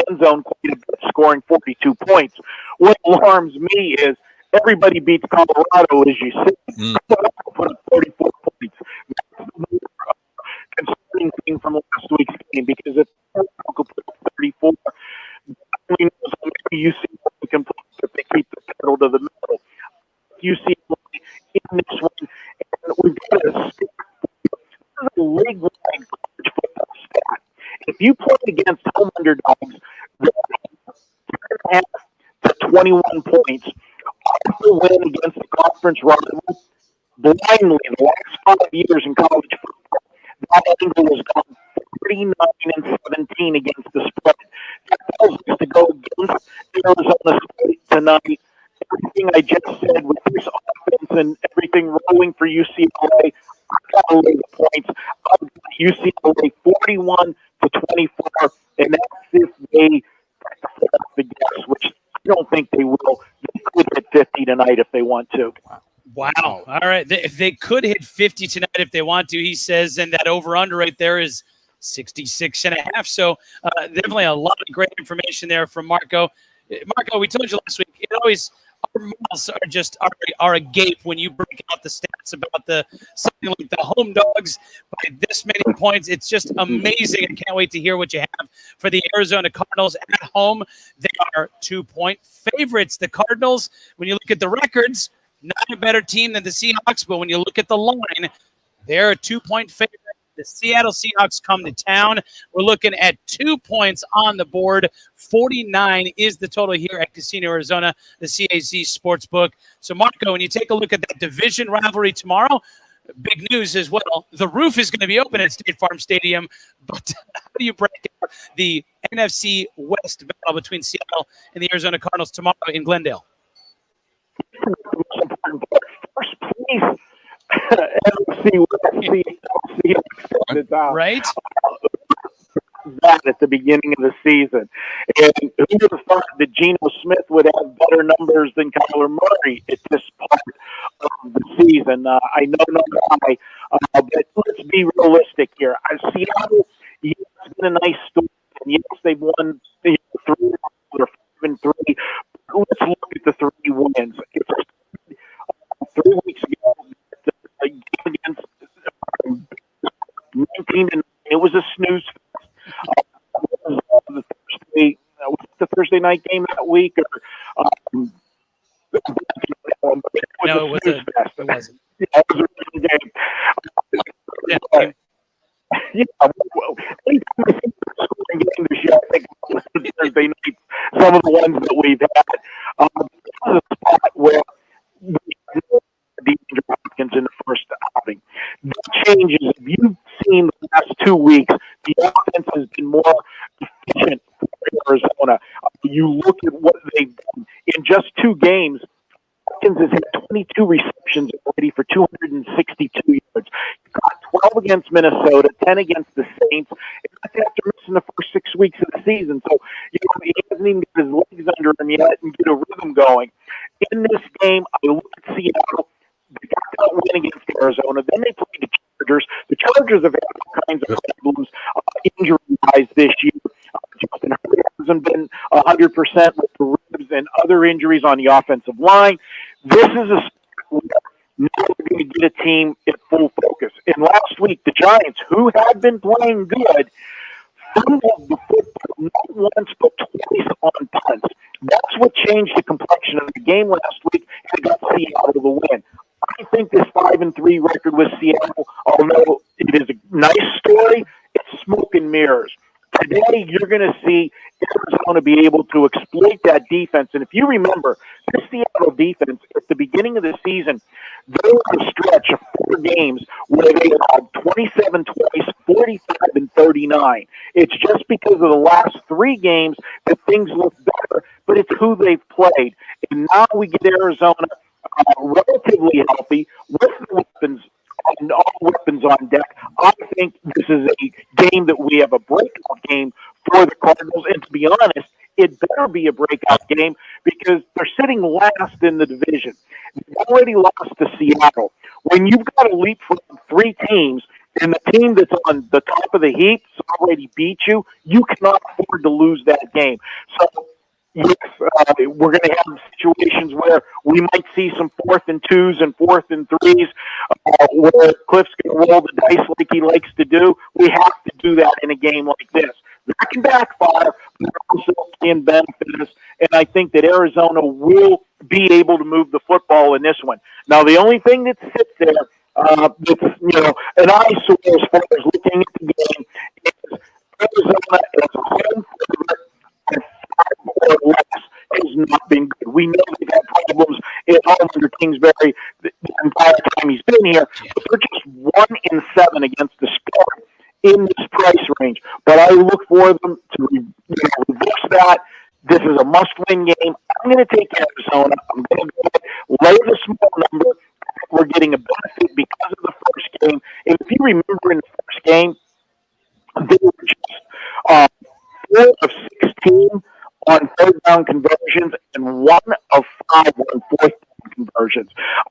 end zone quite a bit, scoring 42 points. What alarms me is everybody beats Colorado, as you said. Colorado put up 34 points. That's the more concerning thing from last week's game because if Colorado could put up 34, we know maybe UCLA can put if they keep the pedal to the metal. UCLA in this one, and we've got a league-wide college football stat. If you play against home underdogs, they're 10.5 to 21 points. Off the win against the conference rival, blindly the last 5 years in college football, that angle has gone 39 and 17 against the spread. That tells us to go against Arizona State tonight. Everything I just said with this offense and everything rolling for UCLA, I got to lay the points. I've got UCLA 41 to 24, and that's if they take the foot off the gas, which I don't think they will. They could hit 50 tonight if they want to. Wow. All right. They could hit 50 tonight if they want to, he says, and that over-under right there is 66.5. So definitely a lot of great information there from Marco. Marco, we told you last week, it always – our mouths are just are agape when you break out the stats about something like the home dogs by this many points. It's just amazing. I can't wait to hear what you have for the Arizona Cardinals at home. They are 2-point favorites. The Cardinals, when you look at the records, not a better team than the Seahawks, but when you look at the line, they're a 2-point favorite. The Seattle Seahawks come to town. We're looking at 2 points on the board. 49 is the total here at Casino Arizona, the CAZ Sportsbook. So, Marco, when you take a look at that division rivalry tomorrow, big news as well. The roof is going to be open at State Farm Stadium. But how do you break out the NFC West battle between Seattle and the Arizona Cardinals tomorrow in Glendale? First place. Right? That at the beginning of the season. And who would have thought that Geno Smith would have better numbers than Kyler Murray at this part of the season? I know not why. But let's be realistic here. Seattle, yes, it's been a nice story. And yes, they've won 3 or 5-3. Let's look at the 3 wins. It's 3 weeks ago, a game against 19-9. It was a snooze fest. Was it the Thursday night game that week? Or, it was a snooze fest. It wasn't. Yeah, it was a good game. Yeah, well, anytime I think of a scoring game this year, I think of Thursday night, some of the ones that we've had. This was a spot where we had DeAndre Hopkins in the first outing. That changes. If you've seen the last 2 weeks, the offense has been more efficient for Arizona. You look at what they've done in just 2 games. Hopkins has had 22 receptions already for 262 yards. He got 12 against Minnesota, 10 against the Saints, and that's after missing the first 6 weeks of the season. So, he hasn't even got his legs under him yet and get a rhythm going. In this game, I look at Seattle. They got that win against Arizona. Then they played the Chargers. The Chargers have had all kinds of problems injury-wise this year. Justin Herbert hasn't been 100% with the ribs and other injuries on the offensive line. This is a spot where now we're going to get a team at full focus. And last week, the Giants, who had been playing good, fumbled the football not once but twice on punts. That's what changed the complexion of the game last week and got Seattle the win. I think this 5-3 record with Seattle, although it is a nice story, it's smoke and mirrors. Today, you're going to see Arizona be able to exploit that defense. And if you remember, this Seattle defense, at the beginning of the season, they were on a stretch of 4 games where they had 27 twice, 45 and 39. It's just because of the last 3 games that things look better, but it's who they've played. And now we get Arizona relatively healthy with the weapons and all weapons on deck. I think this is a game that we have a breakout game for the Cardinals. And to be honest, it better be a breakout game because they're sitting last in the division. They've already lost to Seattle. When you've got to leapfrog 3 teams and the team that's on the top of the heap has already beat you, you cannot afford to lose that game. So, yes, we're going to have situations where we might see some 4th and 2s and 4th and 3s where Cliff's going to roll the dice like he likes to do. We have to do that in a game like this. That can backfire, but it also can benefit us. And I think that Arizona will be able to move the football in this one. Now, the only thing that sits there that's, an eyesore as far as looking at the game is Arizona as a home favorite and 5 or less has not been good. We know they've had problems at home under Kingsbury the entire time he's been here, but they're just 1-7 against the spread in this price range. But I look for them to reverse that. This is a must-win game. I'm going to take Arizona. I'm going to lay the small number. We're getting a benefit because of the first game. And if you remember in the first game, they were just 4 of 16 on 3rd down conversions and 1 of 5 on 4th down conversions.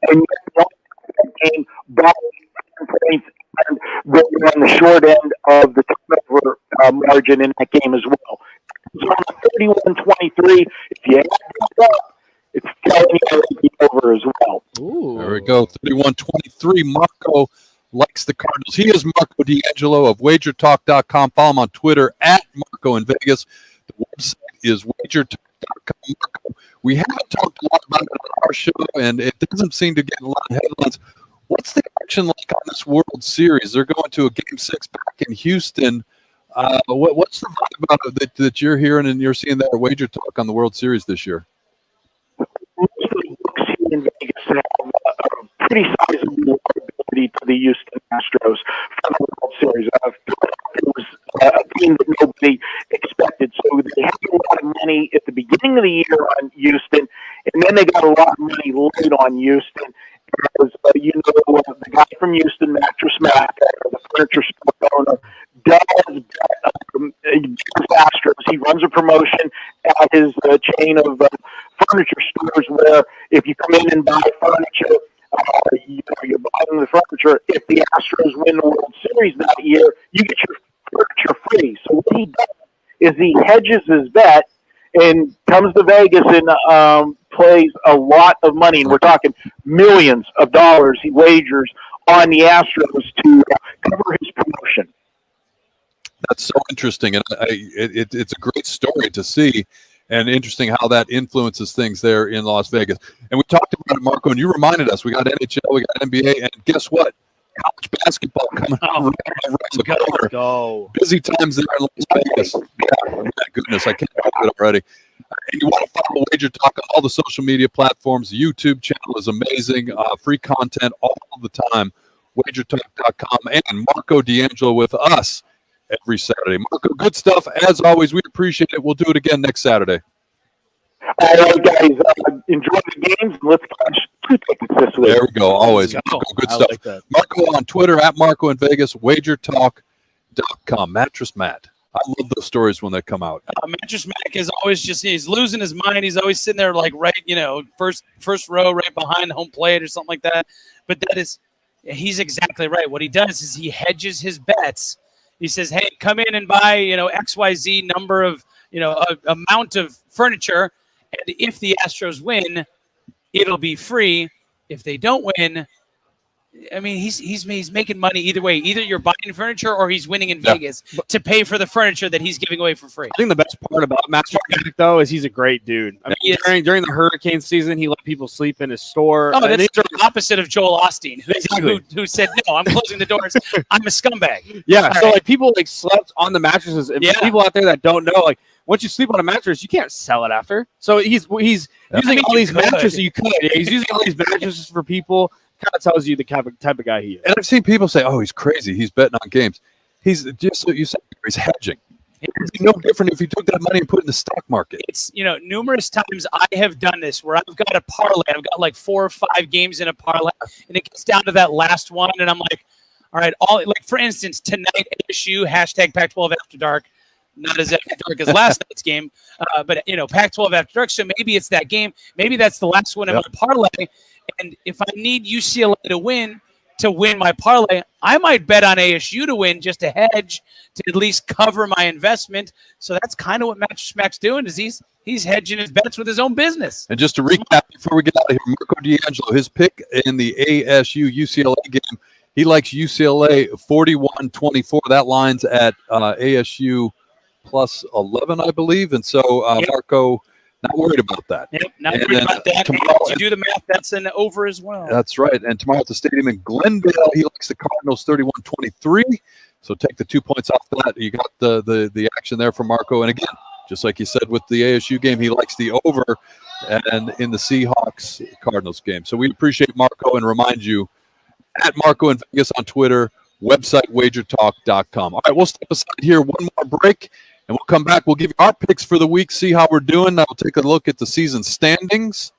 And you won that game by 10 points, and they were on the short end of the turnover margin in that game as well. It's on 31-23. If you add that up, it's telling you to be over as well. Ooh. There we go. 31-23. Marco likes the Cardinals. He is Marco D'Angelo of WagerTalk.com. Follow him on Twitter at Marco in Vegas. The website is WagerTalk.com. Marco, we haven't talked a lot about it on our show, and it doesn't seem to get a lot of headlines. What's the action like on this World Series? They're going to a Game 6 back in Houston. What's the vibe about it that you're hearing and you're seeing that at Wager Talk on the World Series this year? Most of the books here in Vegas have a pretty sizable liability to the Houston Astros for the World Series. It was a team that nobody expected. So they had a lot of money at the beginning of the year on Houston, and then they got a lot of money late on Houston. Because, the guy from Houston, Mattress Mac, the furniture store owner, does Astros. He runs a promotion at his chain of furniture stores where if you come in and buy furniture, You're buying the furniture. If the Astros win the World Series that year, you get your furniture free. So what he does is he hedges his bet and comes to Vegas and plays a lot of money. And we're talking millions of dollars he wagers on the Astros to cover his promotion. That's so interesting, and it's a great story to see, and interesting how that influences things there in Las Vegas. And we talked about it, Marco, and you reminded us. We got NHL, we got NBA, and guess what? College basketball coming around the corner. Go. Busy times there in Las Vegas. Yeah, my goodness, I can't believe it already. And you want to follow Wager Talk on all the social media platforms. The YouTube channel is amazing. Free content all the time. WagerTalk.com, and Marco D'Angelo with us every Saturday. Marco, good stuff. As always, we appreciate it. We'll do it again next Saturday. All right, guys. Enjoy the games. Let's catch 2 tickets this week. There we go. Always. Marco, good stuff. Like Marco on Twitter, at Marco in Vegas, WagerTalk.com. Mattress Matt. I love those stories when they come out. Mattress Mac is always he's losing his mind. He's always sitting there like first row, right behind home plate or something like that. But he's exactly right. What he does is he hedges his bets. He says, hey, come in and buy, XYZ number of, amount of furniture. And if the Astros win, it'll be free. If they don't win, I mean, he's making money either way. Either you're buying furniture or he's winning in Vegas to pay for the furniture that he's giving away for free. I think the best part about Matt Mark, though, is he's a great dude. I mean, during the hurricane season, he let people sleep in his store. Oh, that's the opposite of Joel Osteen, who said, no, I'm closing the doors. I'm a scumbag. Yeah, all so right. People slept on the mattresses. And people out there that don't know, once you sleep on a mattress, you can't sell it after. So he's using all these mattresses. You could. Yeah, he's using all these mattresses for people. Kind of tells you the type of guy he is. And I've seen people say, "Oh, he's crazy. He's betting on games." He's just what you said. He's hedging. It's no different if he took that money and put it in the stock market. It's numerous times I have done this where I've got a parlay. I've got like 4 or 5 games in a parlay, and it gets down to that last one, and I'm like, all right, for instance, tonight ASU #Pac-12 After Dark. Not as after dark as last night's game, but Pac-12 After Dark. So maybe it's that game. Maybe that's the last one in my parlay. And if I need UCLA to win my parlay, I might bet on ASU to win just to hedge, to at least cover my investment. So that's kind of what Mattress Mac's doing, is he's hedging his bets with his own business. And just to recap before we get out of here, Marco D'Angelo, his pick in the ASU UCLA game, he likes UCLA 41-24. That line's at ASU plus 11, I believe. And so Marco, not worried about that. Yep, not worried about that. Tomorrow, if you do the math, that's an over as well. That's right. And tomorrow at the stadium in Glendale, he likes the Cardinals 31-23. So take the 2 points off that. You got the action there for Marco. And again, just like you said with the ASU game, he likes the over and in the Seahawks Cardinals game. So we appreciate Marco and remind you, at Marco in Vegas on Twitter, website wagertalk.com. All right, we'll step aside here, one more break. And we'll come back. We'll give you our picks for the week, see how we're doing. Now we'll take a look at the season standings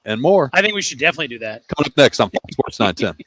and more. I think we should definitely do that. Coming up next on Fox Sports 910.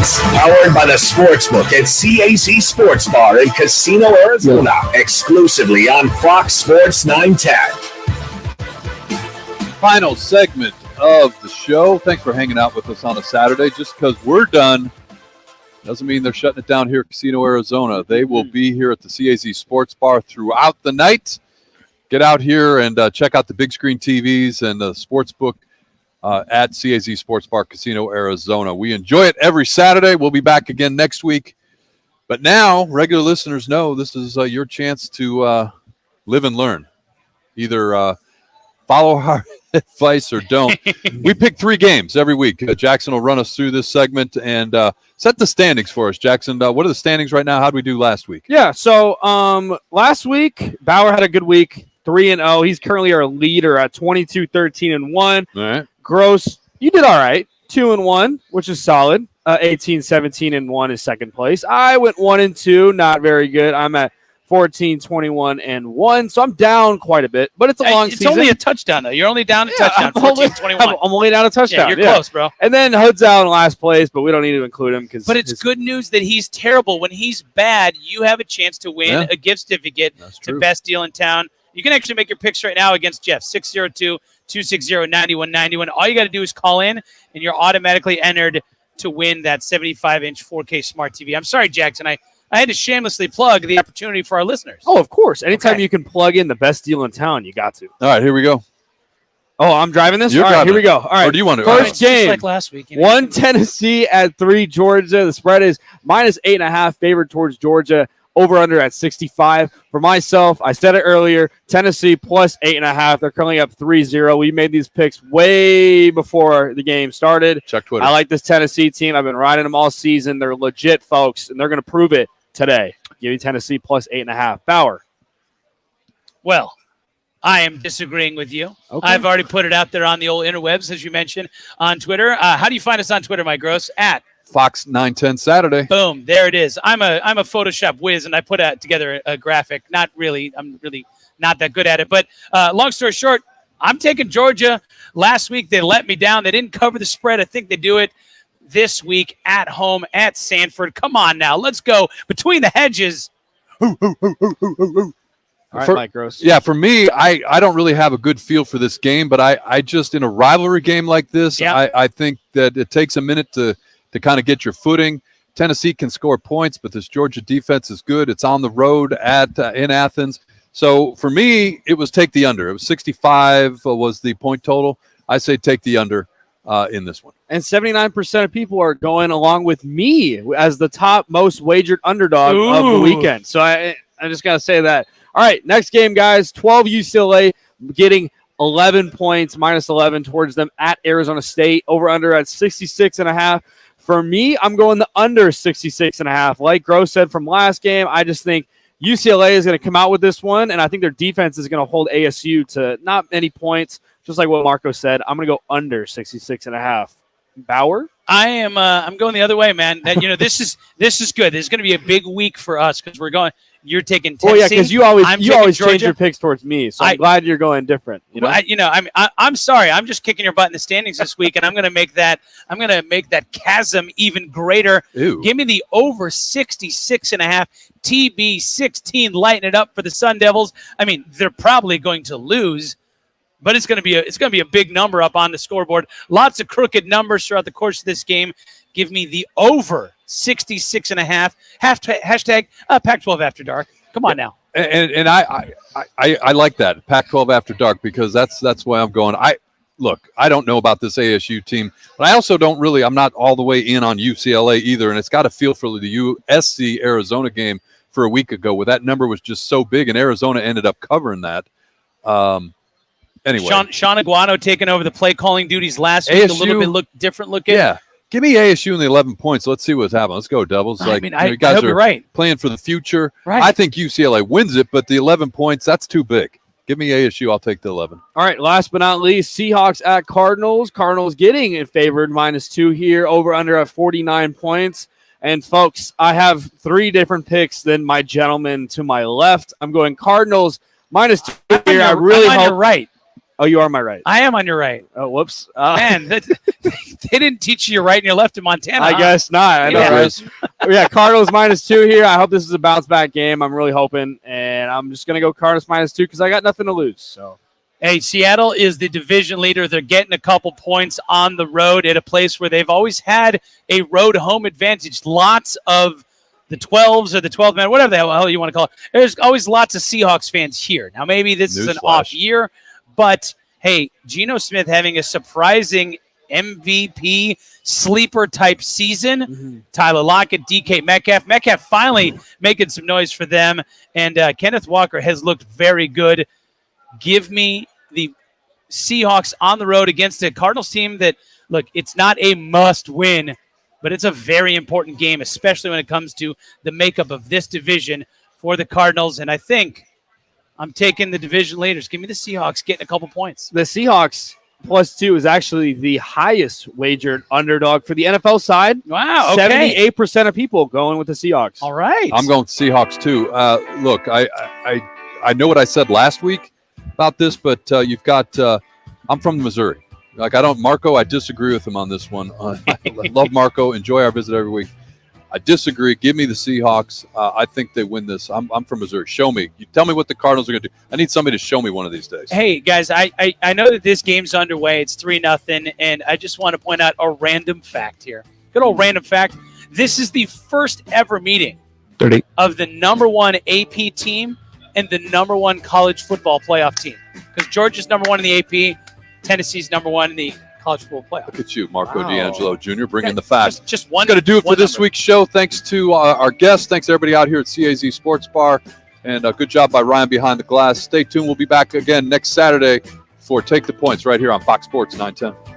points. Powered by the Sportsbook at CAZ Sports Bar in Casino, Arizona. Exclusively on Fox Sports 910. Final segment of the show. Thanks for hanging out with us on a Saturday. Just because we're done doesn't mean they're shutting it down here at Casino, Arizona. They will be here at the CAZ Sports Bar throughout the night. Get out here and check out the big screen TVs and the Sportsbook at CAZ Sports Bar, Casino, Arizona. We enjoy it every Saturday. We'll be back again next week. But now, regular listeners know this is your chance to live and learn. Either follow our advice or don't. We pick 3 games every week. Jackson will run us through this segment and set the standings for us. Jackson, what are the standings right now? How did we do last week? Yeah, so last week, Bauer had a good week, 3-0. He's currently our leader at 22-13-1. All right. Gross, you did all right, 2-1, which is solid. 18-17-1 is second place. I went 1-2, not very good. I'm at 14-21-1, so I'm down quite a bit, but it's a long season. It's only a touchdown, though. You're only down a touchdown, 14-21. I'm only down a touchdown. Yeah, you're close, bro. And then Hood's out in last place, but we don't need to include him. But it's good news that he's terrible. When he's bad, you have a chance to win a gift certificate to Best Deal in Town. You can actually make your picks right now against Jeff, 602-260-9191. All you got to do is call in, and you're automatically entered to win that 75-inch 4K smart TV. I'm sorry, Jackson. I had to shamelessly plug the opportunity for our listeners. Oh, of course. Anytime you can plug in the best deal in town, you got to. All right, here we go. Oh, I'm driving this? You're all right, driving here we go. All right. Or do you want to? First game. Just like last week. 1 Tennessee at 3 Georgia. The spread is -8.5, favored towards Georgia. Over-under at 65. For myself, I said it earlier, Tennessee plus 8.5. They're currently up 3-0. We made these picks way before the game started. Check Twitter. I like this Tennessee team. I've been riding them all season. They're legit, folks, and they're going to prove it today. Give me Tennessee plus 8.5. Bauer. Well, I am disagreeing with you. Okay. I've already put it out there on the old interwebs, as you mentioned, on Twitter. How do you find us on Twitter, Mike Gross? At Fox 910 Saturday. Boom, there it is. I'm a Photoshop whiz, and I put together a graphic. Not really. I'm really not that good at it. But long story short, I'm taking Georgia. Last week, they let me down. They didn't cover the spread. I think they do it this week at home at Sanford. Come on now. Let's go. Between the hedges. All right, Mike Gross. Yeah, for me, I don't really have a good feel for this game, but I just, in a rivalry game like this, I think that it takes a minute to kind of get your footing. Tennessee can score points, but this Georgia defense is good. It's on the road in Athens. So for me, it was take the under. It was 65 was the point total. I say take the under in this one. And 79% of people are going along with me as the top most wagered underdog of the weekend. So I just got to say that. All right, next game, guys. 12 UCLA getting 11 points, -11 towards them at Arizona State. Over-under at 66.5. For me, I'm going the under 66.5. Like Gross said from last game, I just think UCLA is going to come out with this one, and I think their defense is going to hold ASU to not many points, just like what Marco said. I'm going to go under 66.5. Bauer? I'm going the other way, man. That this is good. This is going to be a big week for us because we're going. You're taking Tennessee. Oh yeah, because you always Georgia. change your picks towards me. So I'm glad you're going different. You know? I'm sorry. I'm just kicking your butt in the standings this week, and I'm going to make that chasm even greater. Ew. Give me the over 66.5. TB 16, lighten it up for the Sun Devils. I mean, they're probably going to lose. But it's going to be a big number up on the scoreboard. Lots of crooked numbers throughout the course of this game. Give me the over 66.5. Hashtag Pac-12 After Dark. Come on now. And I like that Pac-12 After Dark because that's why I'm going. I don't know about this ASU team, but I also I'm not all the way in on UCLA either. And it's got a feel for the USC Arizona game for a week ago where that number was just so big, and Arizona ended up covering that. Anyway, Sean Aguano taking over the play calling duties last week. ASU, A little bit different looking. Yeah, give me ASU in the 11 points. Let's see what's happening. Let's go, Devils. I you guys hope are you're right. Playing for the future. Right. I think UCLA wins it, but the 11 points, that's too big. Give me ASU. I'll take the 11. All right, last but not least, Seahawks at Cardinals. Cardinals getting it favored -2 here, over under at 49 points. And folks, I have 3 different picks than my gentleman to my left. I'm going Cardinals -2 here. I really hope you're right. Oh, you are my right. I am on your right. Oh, whoops. Man, they didn't teach you your right and your left in Montana. I guess not. I know, Yeah. right? Yeah, Cardinals -2 here. I hope this is a bounce-back game. I'm really hoping. And I'm just going to go Cardinals -2 because I got nothing to lose. So. Hey, Seattle is the division leader. They're getting a couple points on the road at a place where they've always had a road home advantage. Lots of the 12s or the 12 men, whatever the hell you want to call it. There's always lots of Seahawks fans here. Now, maybe this is an off year, but hey, Geno Smith having a surprising MVP sleeper type season. Mm-hmm. Tyler Lockett, DK Metcalf. Metcalf finally making some noise for them. And Kenneth Walker has looked very good. Give me the Seahawks on the road against a Cardinals team that, look, it's not a must win, but it's a very important game, especially when it comes to the makeup of this division for the Cardinals. And I think I'm taking the division leaders. Give me the Seahawks getting a couple points. The Seahawks +2 is actually the highest wagered underdog for the NFL side. Wow, okay. 78% of people going with the Seahawks. All right. I'm going Seahawks too. Look, I know what I said last week about this, but you've got I'm from Missouri. Like, Marco, I disagree with him on this one. I love Marco. Enjoy our visit every week. I disagree. Give me the Seahawks. I think they win this. I'm from Missouri. Show me. You tell me what the Cardinals are going to do. I need somebody to show me one of these days. Hey, guys, I know that this game's underway. It's 3-0, and I just want to point out a random fact here. Good old random fact. This is the first ever meeting 30 of the number 1 AP team and the number 1 college football playoff team. Because Georgia's number 1 in the AP, Tennessee's number 1 in the college football playoff. Look at you, Marco D'Angelo Jr., bringing the facts. Just one. That's going to do it for this number. week's show. Thanks to our guests. Thanks to everybody out here at CAZ Sports Bar. And good job by Ryan behind the glass. Stay tuned. We'll be back again next Saturday for Take the Points right here on Fox Sports 910.